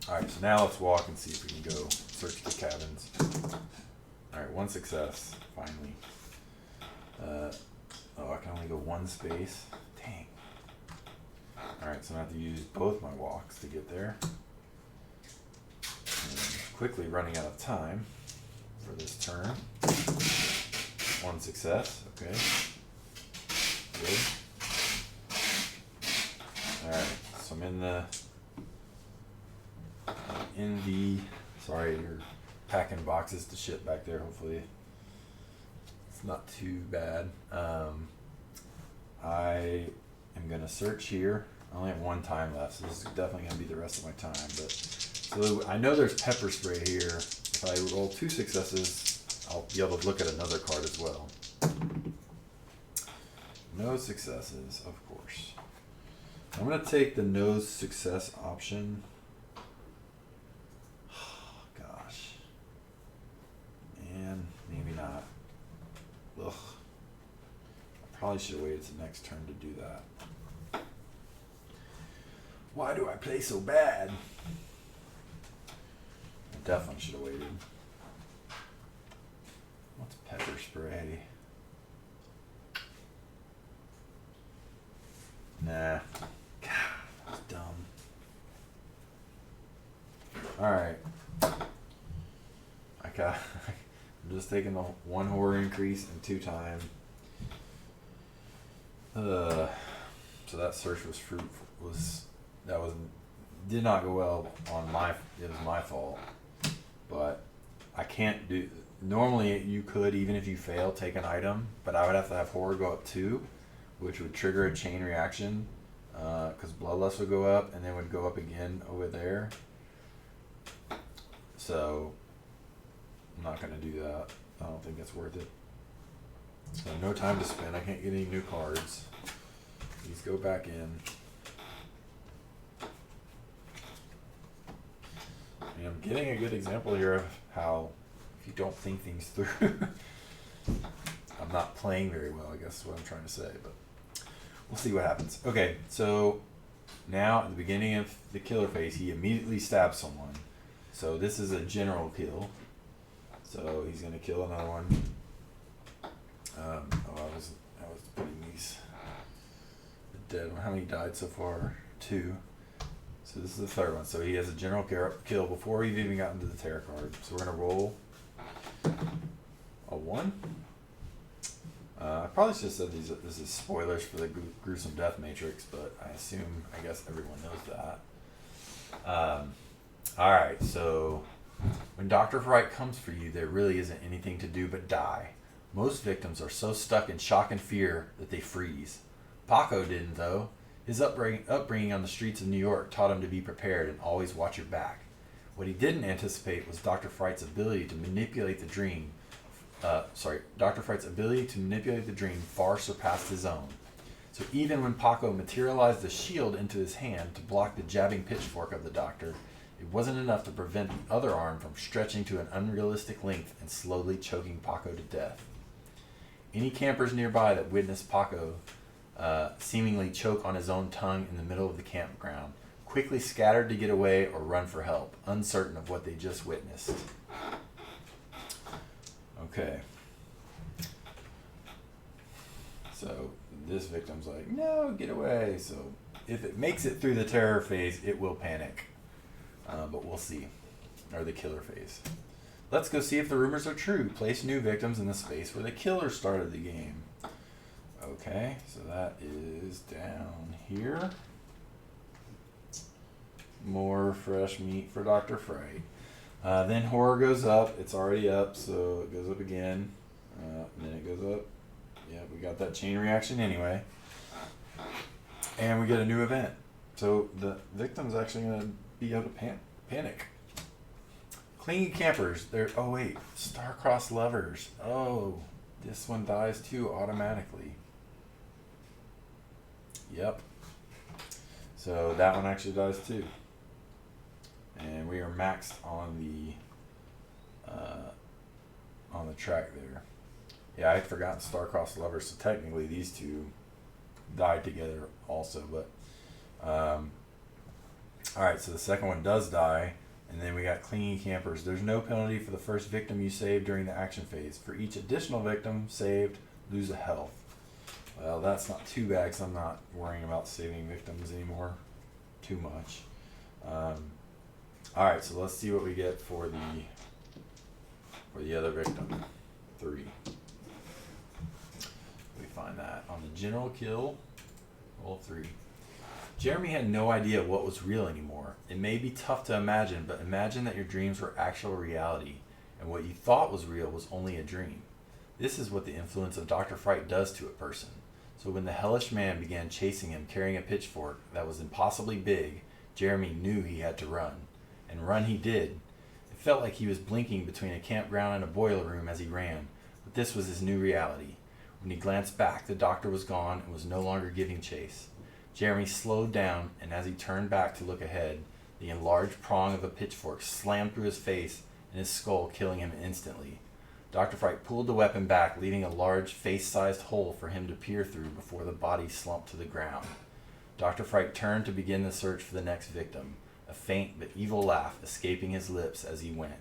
Alright, so now let's walk and see if we can go search the cabins. Alright, 1 success, finally. Oh, I can only go 1 space. Dang. Alright, so I have to use both my walks to get there. And quickly running out of time for this turn. 1 success, okay. Good. Alright, so I'm in the, sorry, you're packing boxes to ship back there, hopefully it's not too bad. I am going to search here. I only have 1 time left, so this is definitely going to be the rest of my time. But so I know there's pepper spray here. If I roll 2 successes, I'll be able to look at another card as well. No successes, of course. I'm going to take the no success option. Gosh. Man, maybe not. Ugh. I probably should have waited to next turn to do that. Why do I play so bad? I definitely should have waited. What's pepper spray? Nah. God, that's dumb. Alright. I'm just taking the 1 horror increase in 2 time. So that search was did not go well on it was my fault. But I can't do, normally you could, even if you fail, take an item, but I would have to have horror go up 2, which would trigger a chain reaction, because bloodlust would go up and then would go up again over there. So I'm not going to do that. I don't think that's worth it. So no time to spend. I can't get any new cards. These go back in. And I'm getting a good example here of how if you don't think things through, I'm not playing very well, I guess is what I'm trying to say, but we'll see what happens. Okay, so now at the beginning of the killer phase, he immediately stabs someone. So this is a general kill. So he's gonna kill another one. I was putting these the dead one. How many died so far? 2. So this is the 3rd one. So he has a general kill before we've even gotten to the tarot card. So we're gonna roll a 1. I probably should have said this is spoilers for the gruesome death matrix, but I guess everyone knows that. Alright, so when Dr. Fright comes for you, there really isn't anything to do but die. Most victims are so stuck in shock and fear that they freeze. Paco didn't, though. His upbringing on the streets of New York taught him to be prepared and always watch your back. What he didn't anticipate was Dr. Fright's ability to manipulate the dream. Dr. Fright's ability to manipulate the dream far surpassed his own. So even when Paco materialized the shield into his hand to block the jabbing pitchfork of the doctor, it wasn't enough to prevent the other arm from stretching to an unrealistic length and slowly choking Paco to death. Any campers nearby that witnessed Paco seemingly choke on his own tongue in the middle of the campground quickly scattered to get away or run for help, uncertain of what they just witnessed. Okay. So this victim's like, no, get away. So if it makes it through the terror phase, it will panic. But we'll see. Or the killer phase. Let's go see if the rumors are true. Place new victims in the space where the killer started the game. Okay, so that is down here. More fresh meat for Dr. Fright. Then horror goes up. It's already up, so it goes up again. And then it goes up. Yeah, we got that chain reaction anyway. And we get a new event. So the victim's actually going to be able to panic. Clingy campers. They're, oh wait, star-crossed lovers. Oh, this one dies too automatically. Yep. So that one actually dies too. And we are maxed on the track there. Yeah, I forgot star-crossed lovers. So technically, these two died together also. But all right, so the second one does die, and then we got clingy campers. There's no penalty for the first victim you saved during the action phase. For each additional victim saved, lose a health. Well, that's not too bad because I'm not worrying about saving victims anymore too much. All right, so let's see what we get for the other victim. 3. We find that on the general kill, roll 3. Jeremy had no idea what was real anymore. It may be tough to imagine, but imagine that your dreams were actual reality, and what you thought was real was only a dream. This is what the influence of Dr. Fright does to a person. So when the hellish man began chasing him carrying a pitchfork that was impossibly big, Jeremy knew he had to run. And run he did. It felt like he was blinking between a campground and a boiler room as he ran, but this was his new reality. When he glanced back, the doctor was gone and was no longer giving chase. Jeremy slowed down, and as he turned back to look ahead, the enlarged prong of a pitchfork slammed through his face and his skull, killing him instantly. Dr. Fright pulled the weapon back, leaving a large face-sized hole for him to peer through before the body slumped to the ground. Dr. Fright turned to begin the search for the next victim, a faint but evil laugh escaping his lips as he went.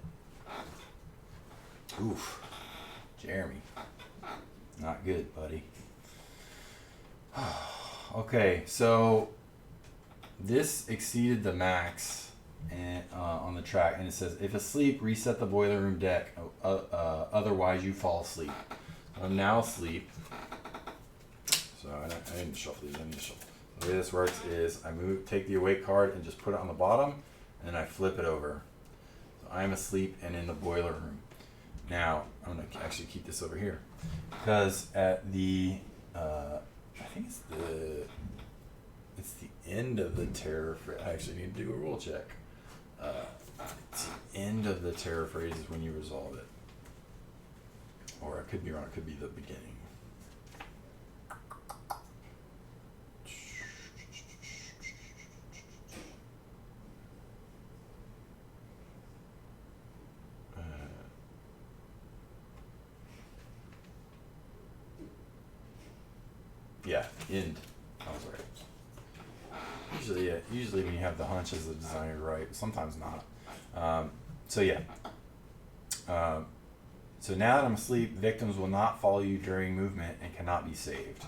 Oof. Jeremy. Not good, buddy. Okay, so this exceeded the max on the track, and it says, if asleep, reset the boiler room deck, otherwise you fall asleep. I'm now asleep, so I didn't shuffle these, I need to shuffle. The way this works is I take the awake card and just put it on the bottom, and then I flip it over. So I'm asleep and in the boiler room. Now, I'm going to actually keep this over here, because at the, I think it's the end of the terror phrase. I actually need to do a rule check. It's the end of the terror phrase is when you resolve it. Or I could be wrong, it could be the beginning. Yeah, end. I was right. Usually when you have the hunch as a designer, right? But sometimes not. So now that I'm asleep, victims will not follow you during movement and cannot be saved.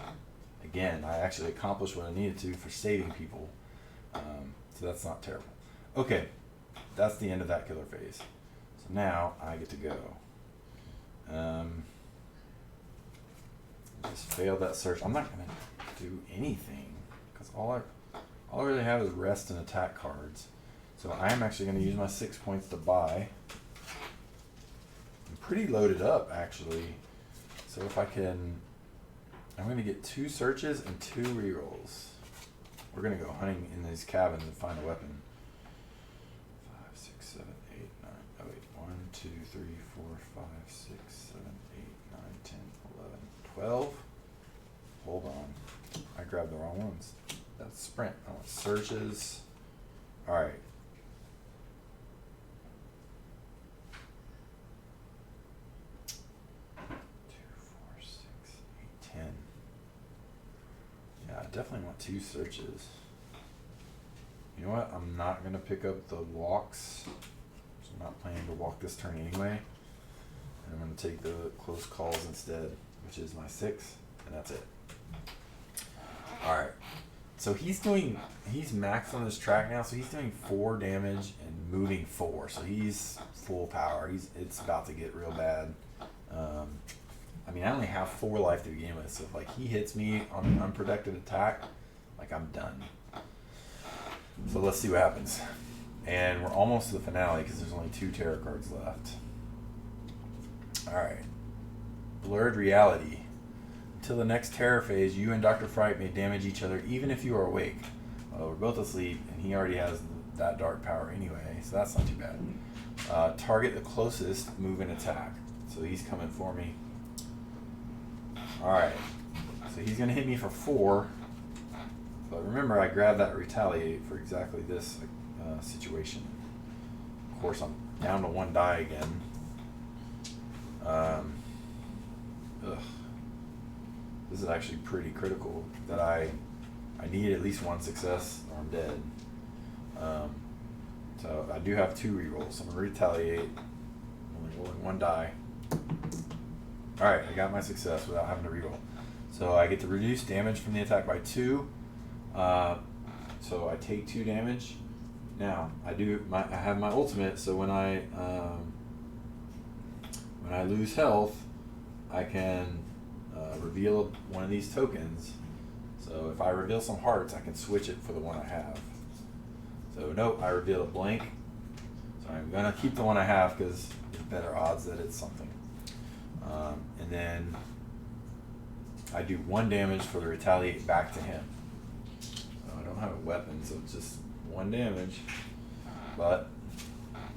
Again, I actually accomplished what I needed to for saving people. So that's not terrible. Okay, that's the end of that killer phase. So now I get to go. Just failed that search. I'm not going to do anything because all I really have is rest and attack cards. So I am actually going to use my 6 points to buy. I'm pretty loaded up actually. So if I can, I'm going to get 2 searches and 2 rerolls. We're going to go hunting in these cabins and find a weapon. 5, 6, 7, 8, 9. Oh wait, 1, 2, 3, 4, 5, 6, 7, 8, 9, 10, 11, 12. Hold on. I grabbed the wrong ones. That's sprint. I want searches. Alright. 2, 4, 6, 8, 10. Yeah, I definitely want 2 searches. You know what? I'm not going to pick up the walks. So I'm not planning to walk this turn anyway. And I'm going to take the close calls instead, which is my 6, and that's it. Alright. So he's maxed on this track now, so he's doing 4 damage and moving 4. So he's full power. It's about to get real bad. I mean, I only have 4 life to begin with, so if like he hits me on an unprotected attack, like I'm done. So let's see what happens. And we're almost to the finale because there's only 2 tarot cards left. Alright. Blurred reality. Until the next terror phase, you and Dr. Fright may damage each other even if you are awake. Well, we're both asleep, and he already has that dark power anyway, so that's not too bad. Target the closest move and attack. So he's coming for me. Alright. So he's going to hit me for 4. But remember, I grabbed that retaliate for exactly this situation. Of course, I'm down to 1 die again. This is actually pretty critical that I need at least 1 success or I'm dead. So I do have 2 rerolls. So I'm going to retaliate. Only rolling 1 die. Alright, I got my success without having to reroll. So I get to reduce damage from the attack by 2. So I take 2 damage. Now I have my ultimate, so when I lose health, I can reveal one of these tokens. So if I reveal some hearts, I can switch it for the one I have. So nope, I reveal a blank. So I'm gonna keep the one I have because there's better odds that it's something. And then I do 1 damage for the retaliate back to him. So I don't have a weapon, so it's just 1 damage. But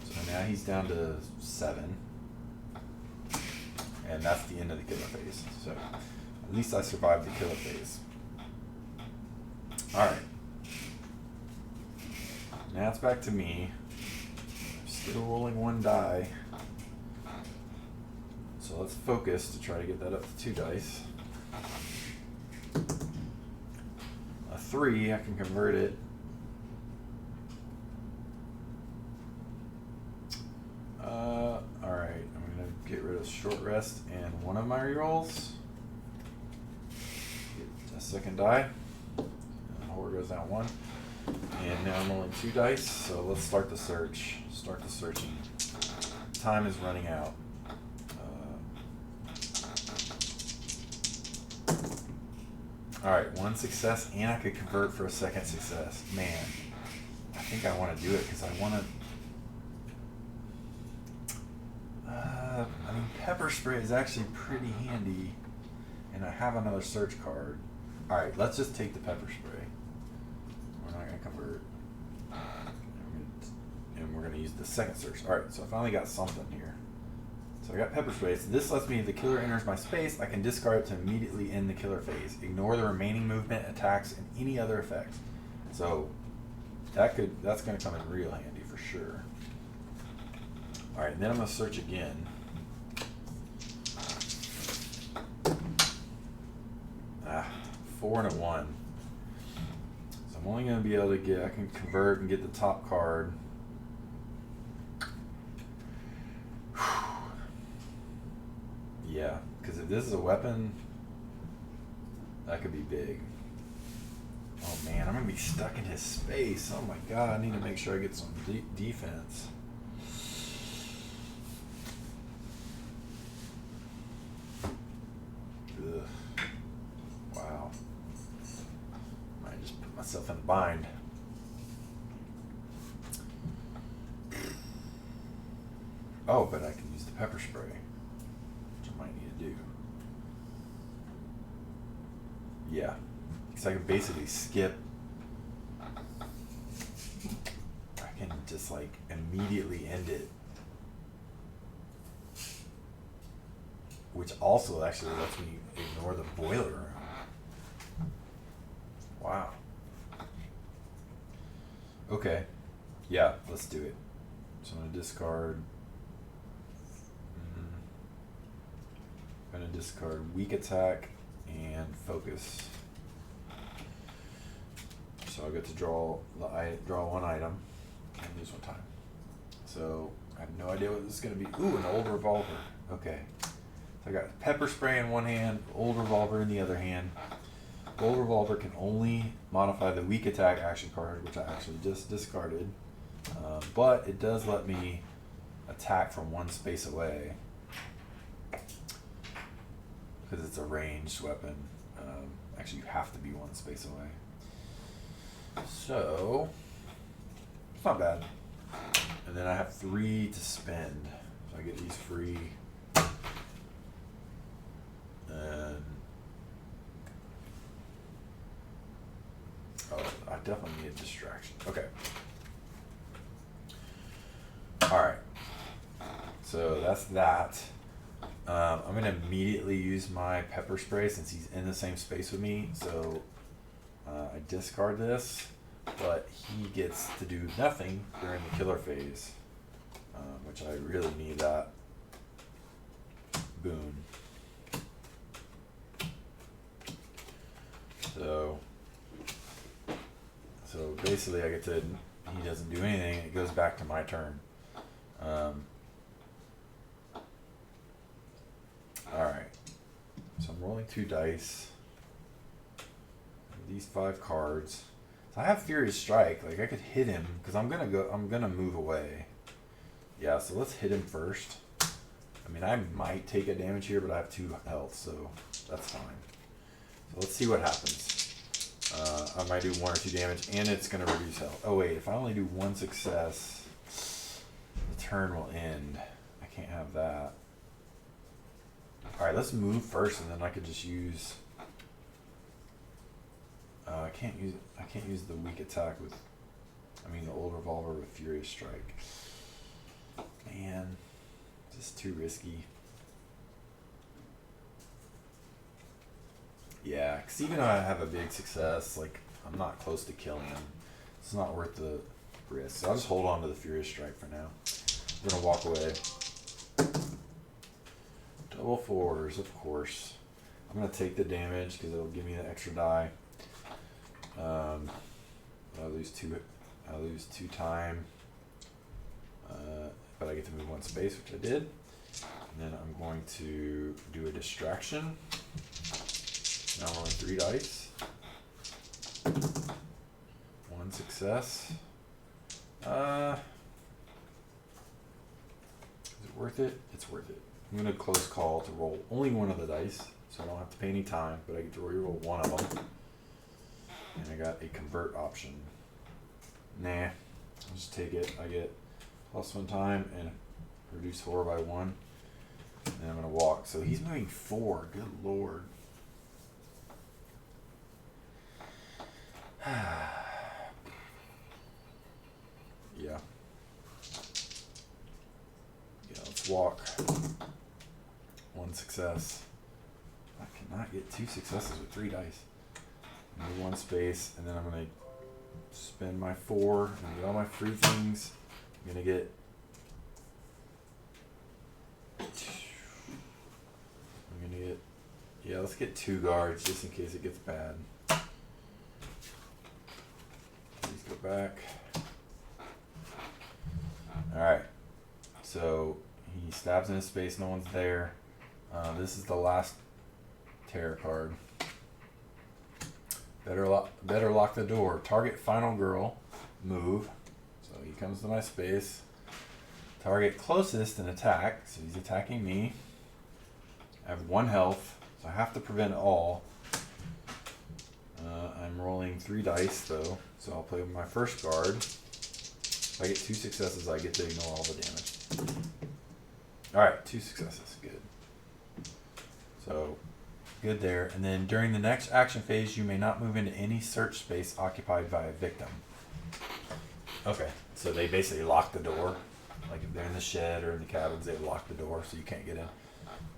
so now he's down to 7. And that's the end of the killer phase. So at least I survived the killer phase. Alright. Now it's back to me. Still rolling 1 die. So let's focus to try to get that up to 2 dice. A 3, I can convert it. Alright, I'm going to get rid of short rest and one of my rerolls. Get a 2nd die. And horror goes down 1. And now I'm rolling 2 dice, so let's start the search. Start the searching. Time is running out. Alright, 1 success, and I could convert for a 2nd success. Man, I think I want to do it because I want to... I mean, pepper spray is actually pretty handy, and I have another search card. Alright, let's just take the pepper spray. We're not going to convert. And we're going to use the 2nd search. Alright, so I finally got something here. So I got pepper spray. So this lets me, if the killer enters my space, I can discard it to immediately end the killer phase. Ignore the remaining movement, attacks, and any other effects. So that's going to come in real handy for sure. Alright, and then I'm going to search again. Ah, 4 and a 1. So I'm only going to be able to get, I can convert and get the top card. Yeah, because if this is a weapon, that could be big. Oh man, I'm going to be stuck in his space. Oh my god, I need to make sure I get some defense. Ugh. Wow. I just put myself in a bind. Oh, but I can use the pepper spray. Might need to do. Yeah, because I can basically skip. I can just like immediately end it, which also actually lets me ignore the boiler room. Wow. Okay. Yeah, let's do it. So I'm gonna discard. I'm going to discard weak attack and focus. So I'll get to draw 1 item and lose 1 time. So I have no idea what this is going to be. Ooh, an old revolver. Okay. So I got pepper spray in one hand, old revolver in the other hand. Old revolver can only modify the weak attack action card, which I actually just discarded. But it does let me attack from 1 space away. Because it's a ranged weapon. Actually, you have to be 1 space away. So, it's not bad. And then I have 3 to spend. So I get these free. And, oh, I definitely need a distraction. Okay. Alright. So that's that. I'm going to immediately use my pepper spray since he's in the same space with me. So I discard this, but he gets to do nothing during the killer phase, which I really need that boon. So basically I get to, he doesn't do anything, it goes back to my turn. Alright, so I'm rolling 2 dice. These 5 cards. So I have Furious Strike, like I could hit him, because I'm gonna move away. Yeah, so let's hit him first. I mean, I might take a damage here, but I have 2 health, so that's fine. So let's see what happens. I might do 1 or 2 damage, and it's going to reduce health. Oh wait, if I only do 1 success, the turn will end. I can't have that. Alright, let's move first, and then I could just use... I can't use the weak attack with... the old revolver with Furious Strike. Man, just too risky. Yeah, because even though I have a big success, like, I'm not close to killing him. It's not worth the risk. So I'll just hold on to the Furious Strike for now. We're going to walk away. Double 4s, of course. I'm going to take the damage because it'll give me the extra die. I lose 2 time. But I get to move 1 space, which I did. And then I'm going to do a distraction. Now I'm rolling 3 dice. 1 success. Is it worth it? It's worth it. I'm going to close call to roll only 1 of the dice, so I don't have to pay any time, but I get to reroll 1 of them. And I got a convert option. Nah, I'll just take it. I get +1 time and reduce 4 by 1. And I'm going to walk. So he's moving 4. Good lord. Yeah, let's walk. 1 success. I cannot get 2 successes with 3 dice. Move 1 space, and then I'm going to spend my 4 and get all my free things. I'm going to get... Yeah, let's get 2 guards just in case it gets bad. Please go back. Alright, so he stabs in his space, no one's there. This is the last terror card. Better lock the door. Target final girl. Move. So he comes to my space. Target closest and attack. So he's attacking me. I have 1 health, so I have to prevent all. I'm rolling 3 dice though, so I'll play with my first guard. If I get 2 successes, I get to ignore all the damage. Alright, 2 successes. Good. So, good there. And then during the next action phase, you may not move into any search space occupied by a victim. Okay, so they basically lock the door. Like if they're in the shed or in the cabins, they lock the door so you can't get in.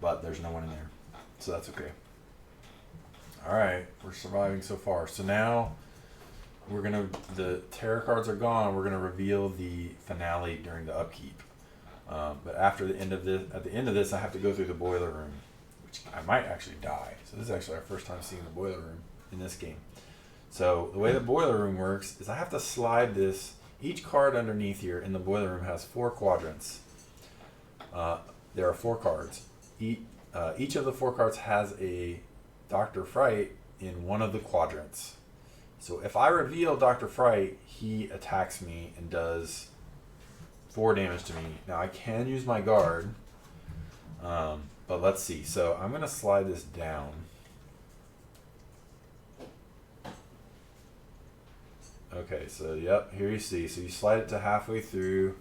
But there's no one in there. So that's okay. Alright, we're surviving so far. So now the terror cards are gone. We're gonna reveal the finale during the upkeep. But at the end of this, I have to go through the boiler room, which I might actually die. So this is actually our first time seeing the boiler room in this game. So the way the boiler room works is I have to slide this. Each card underneath here in the boiler room has 4 quadrants. There are 4 cards. Each of the 4 cards has a Dr. Fright in one of the quadrants. So if I reveal Dr. Fright, he attacks me and does 4 damage to me. Now I can use my guard, but let's see. So I'm going to slide this down. Okay, so yep, here you see. So you slide it to halfway through.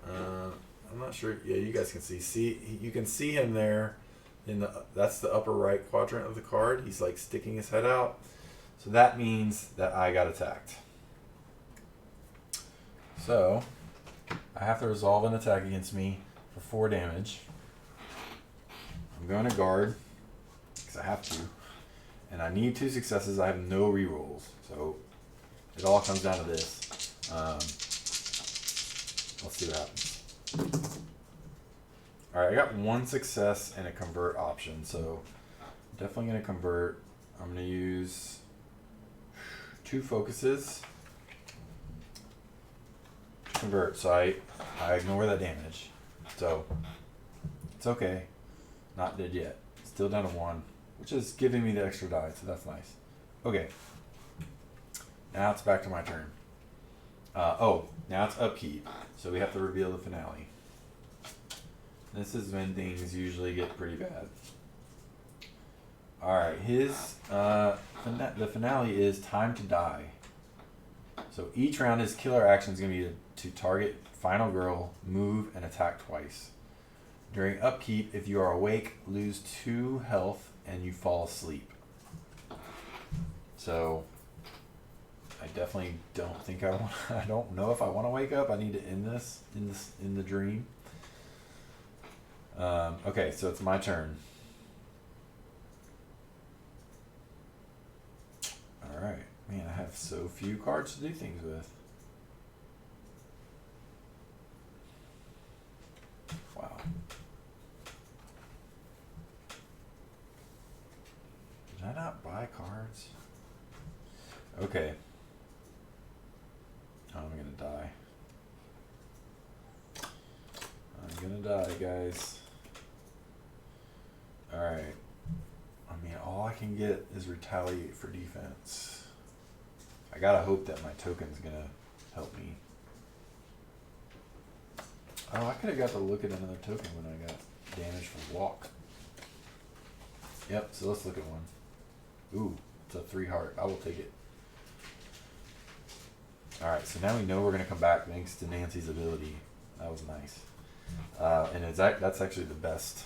I'm not sure. Yeah, you guys can see. See, you can see him there. That's the upper right quadrant of the card. He's like sticking his head out. So that means that I got attacked. So I have to resolve an attack against me. for 4 damage. I'm going to guard because I have to, and I need 2 successes. I have no rerolls, so it all comes down to this. Let's see what happens. All right, I got 1 success and a convert option, so I'm definitely going to convert. I'm going to use 2 focuses to convert, so I ignore that damage. So it's okay. Not dead yet. Still down to 1, which is giving me the extra die, so that's nice. Okay. Now it's back to my turn. Now it's upkeep, so we have to reveal the finale. This is when things usually get pretty bad. Alright, the finale is time to die. So each round his killer action is going to be to target final girl, move, and attack twice. During upkeep, if you are awake, lose 2 health and you fall asleep. So I definitely don't think I don't know if I want to wake up. I need to end this in the dream. Okay, so it's my turn. All right, man, I have so few cards to do things with. Wow. Did I not buy cards? Okay. I'm gonna die. I'm gonna die, guys. Alright. I mean, all I can get is retaliate for defense. I gotta hope that my token's gonna help me. Oh, I could have got to look at another token when I got damage from walk. Yep, so let's look at one. Ooh, it's a 3 heart. I will take it. Alright, so now we know we're going to come back thanks to Nancy's ability. That was nice. And that's actually the best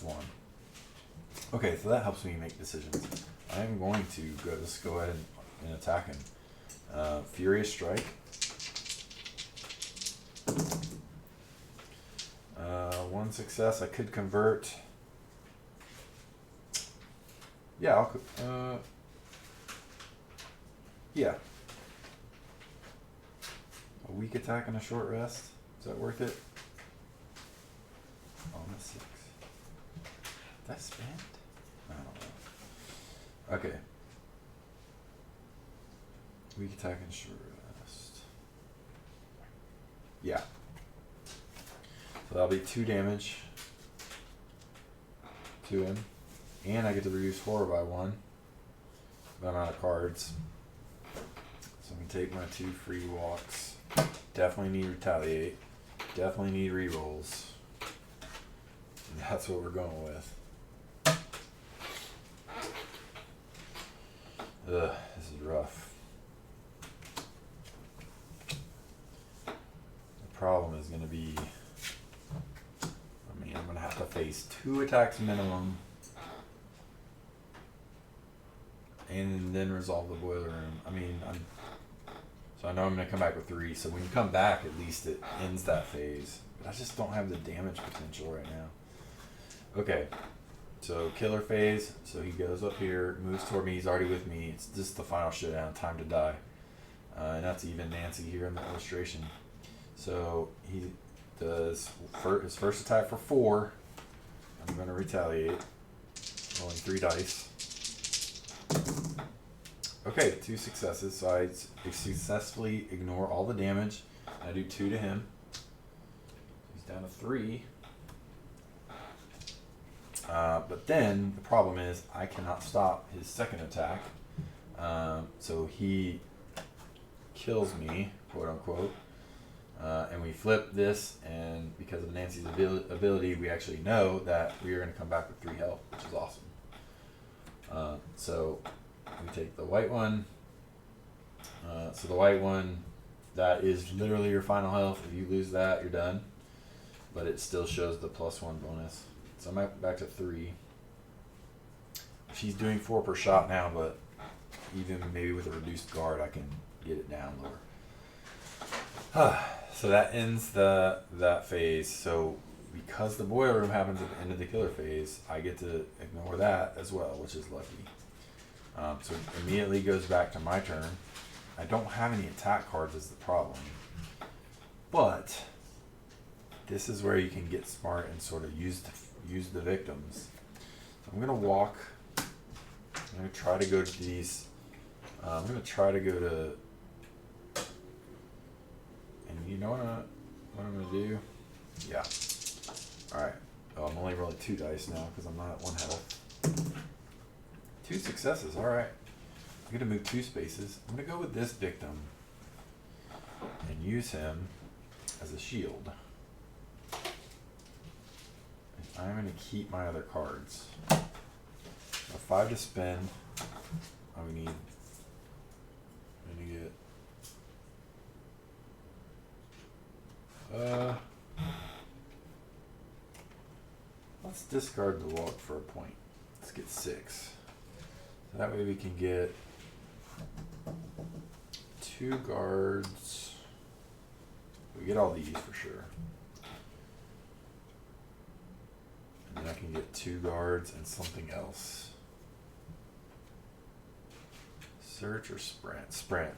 one. Okay, so that helps me make decisions. I am going to just go ahead and attack him. Furious Strike. 1 success. I could convert. Yeah, yeah. A weak attack and a short rest. Is that worth it? Oh, that's 6. Did I spend? I don't know. Okay. Weak attack and short rest. Yeah. So that'll be 2 damage to him. And I get to reduce horror by 1. But I'm out of cards. So I'm going to take my 2 free walks. Definitely need retaliate. Definitely need rerolls. And that's what we're going with. Ugh, this is rough. The problem is going to be, I'm going to have to face 2 attacks minimum and then resolve the boiler room. So I know I'm going to come back with 3, so when you come back, at least it ends that phase. But I just don't have the damage potential right now. Okay, so killer phase, so he goes up here, moves toward me, he's already with me. It's just the final showdown, time to die. And that's even Nancy here in the illustration. So he does his first attack for 4. I'm going to retaliate, rolling 3 dice. Okay, 2 successes, so I successfully ignore all the damage. I do 2 to him. He's down to 3. But then the problem is I cannot stop his second attack. So he kills me, quote unquote. And we flip this, and because of Nancy's ability, we actually know that we are going to come back with 3 health, which is awesome. So we take the white one. So the white one, that is literally your final health. If you lose that, you're done. But it still shows the +1 bonus. So I'm back to 3. She's doing 4 per shot now, but even maybe with a reduced guard, I can get it down lower. So that ends that phase. So because the boiler room happens at the end of the killer phase, I get to ignore that as well, which is lucky. So it immediately goes back to my turn. I don't have any attack cards is the problem. But this is where you can get smart and sort of use the victims. So I'm going to walk. I'm going to try to go to these. I'm going to try to go to... And you know what I'm going to do? Yeah. Alright. Oh, I'm only rolling 2 dice now because I'm not at 1 health. 2 successes, alright. I'm going to move 2 spaces. I'm going to go with this victim and use him as a shield. And I'm going to keep my other cards. So 5 to spend. I'm going to get... let's discard the walk for a point. Let's get 6. So that way we can get 2 guards. We get all these for sure. And then I can get 2 guards and something else. Search or sprint? Sprint.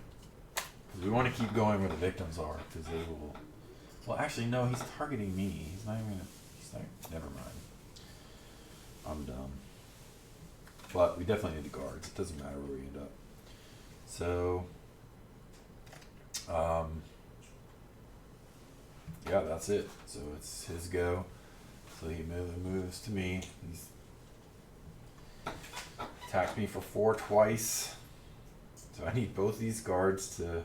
Because we want to keep going where the victims are, because they will... Well, actually, no, he's targeting me. He's not even gonna... Never mind. I'm dumb. But we definitely need the guards. It doesn't matter where we end up. So... yeah, that's it. So it's his go. So he moves to me. He's attacked me for 4 twice. So I need both these guards to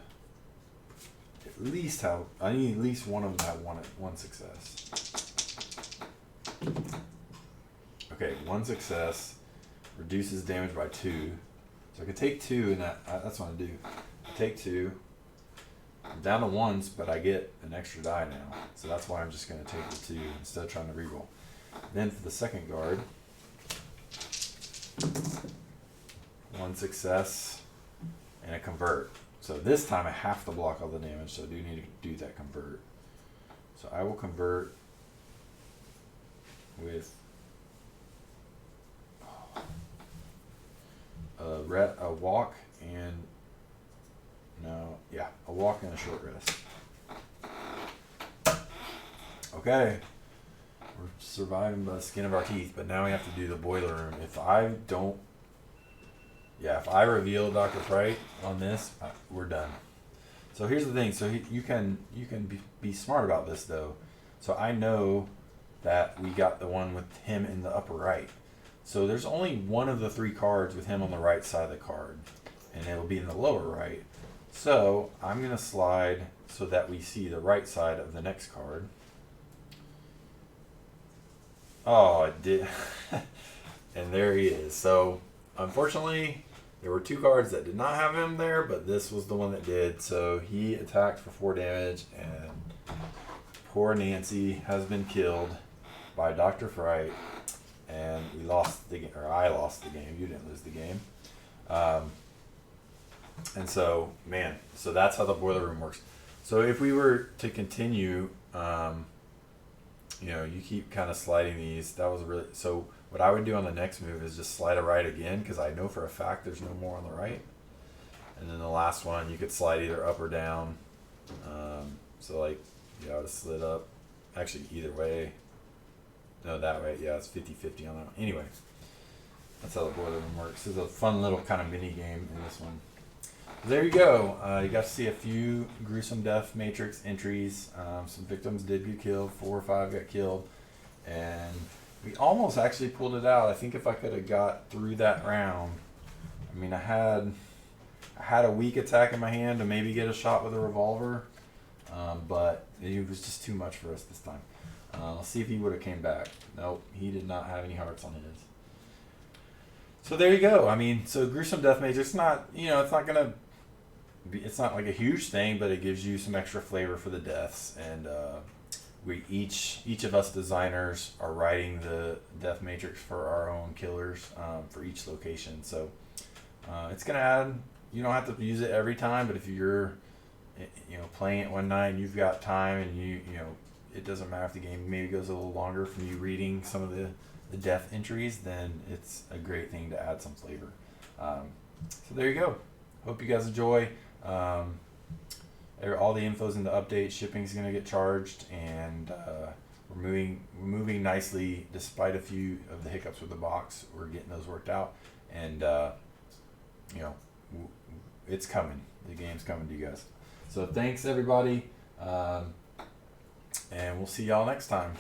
at least have... I need at least one of them to have one success. Okay, 1 success. Reduces damage by 2. So I could take 2 and that's what I do. I take 2. I'm down to 1s, but I get an extra die now. So that's why I'm just going to take the 2 instead of trying to reroll. Then for the second guard, 1 success and a convert. So this time I have to block all the damage, so I do need to do that convert. So I will convert with a walk and... No, yeah, a walk and a short rest. Okay. We're surviving by the skin of our teeth, but now we have to do the boiler room. If I reveal Dr. Fright on this, we're done. So here's the thing. So you can be smart about this, though. So I know that we got the one with him in the upper right. So there's only one of the 3 cards with him on the right side of the card, and it'll be in the lower right. So I'm going to slide so that we see the right side of the next card. Oh, it did. And there he is. So unfortunately, there were 2 cards that did not have him there, but this was the one that did. So he attacked for 4 damage, and poor Nancy has been killed by Dr. Fright. And we lost the game, or I lost the game. You didn't lose the game. And so, man, so that's how the boiler room works. So if we were to continue, you keep kind of sliding these. That was really... So what I would do on the next move is just slide a right again, because I know for a fact there's no more on the right. And then the last one, you could slide either up or down. So like, I would have slid up. Actually, either way. No, that way. Yeah, it's 50-50 on that one. Anyway, that's how the boiler room works. There's a fun little kind of mini game in this one. There you go. You got to see a few gruesome death matrix entries. Some victims did get killed. 4 or 5 got killed. And we almost actually pulled it out. I think if I could have got through that round. I mean, I had a weak attack in my hand to maybe get a shot with a revolver. But it was just too much for us this time. Let's see if he would have came back. Nope, he did not have any hearts on his. So there you go. I mean, so gruesome death matrix. It's not, it's not like a huge thing, but it gives you some extra flavor for the deaths. And we each of us designers are writing the death matrix for our own killers for each location. So it's gonna add. You don't have to use it every time, but if you're playing it one night and you've got time and it doesn't matter if the game maybe goes a little longer from you reading some of the death entries, then it's a great thing to add some flavor. So there you go. Hope you guys enjoy. All the info's in the update. Shipping's going to get charged, and we're moving nicely despite a few of the hiccups with the box. We're getting those worked out, and it's coming. The game's coming to you guys. So thanks everybody, and we'll see y'all next time.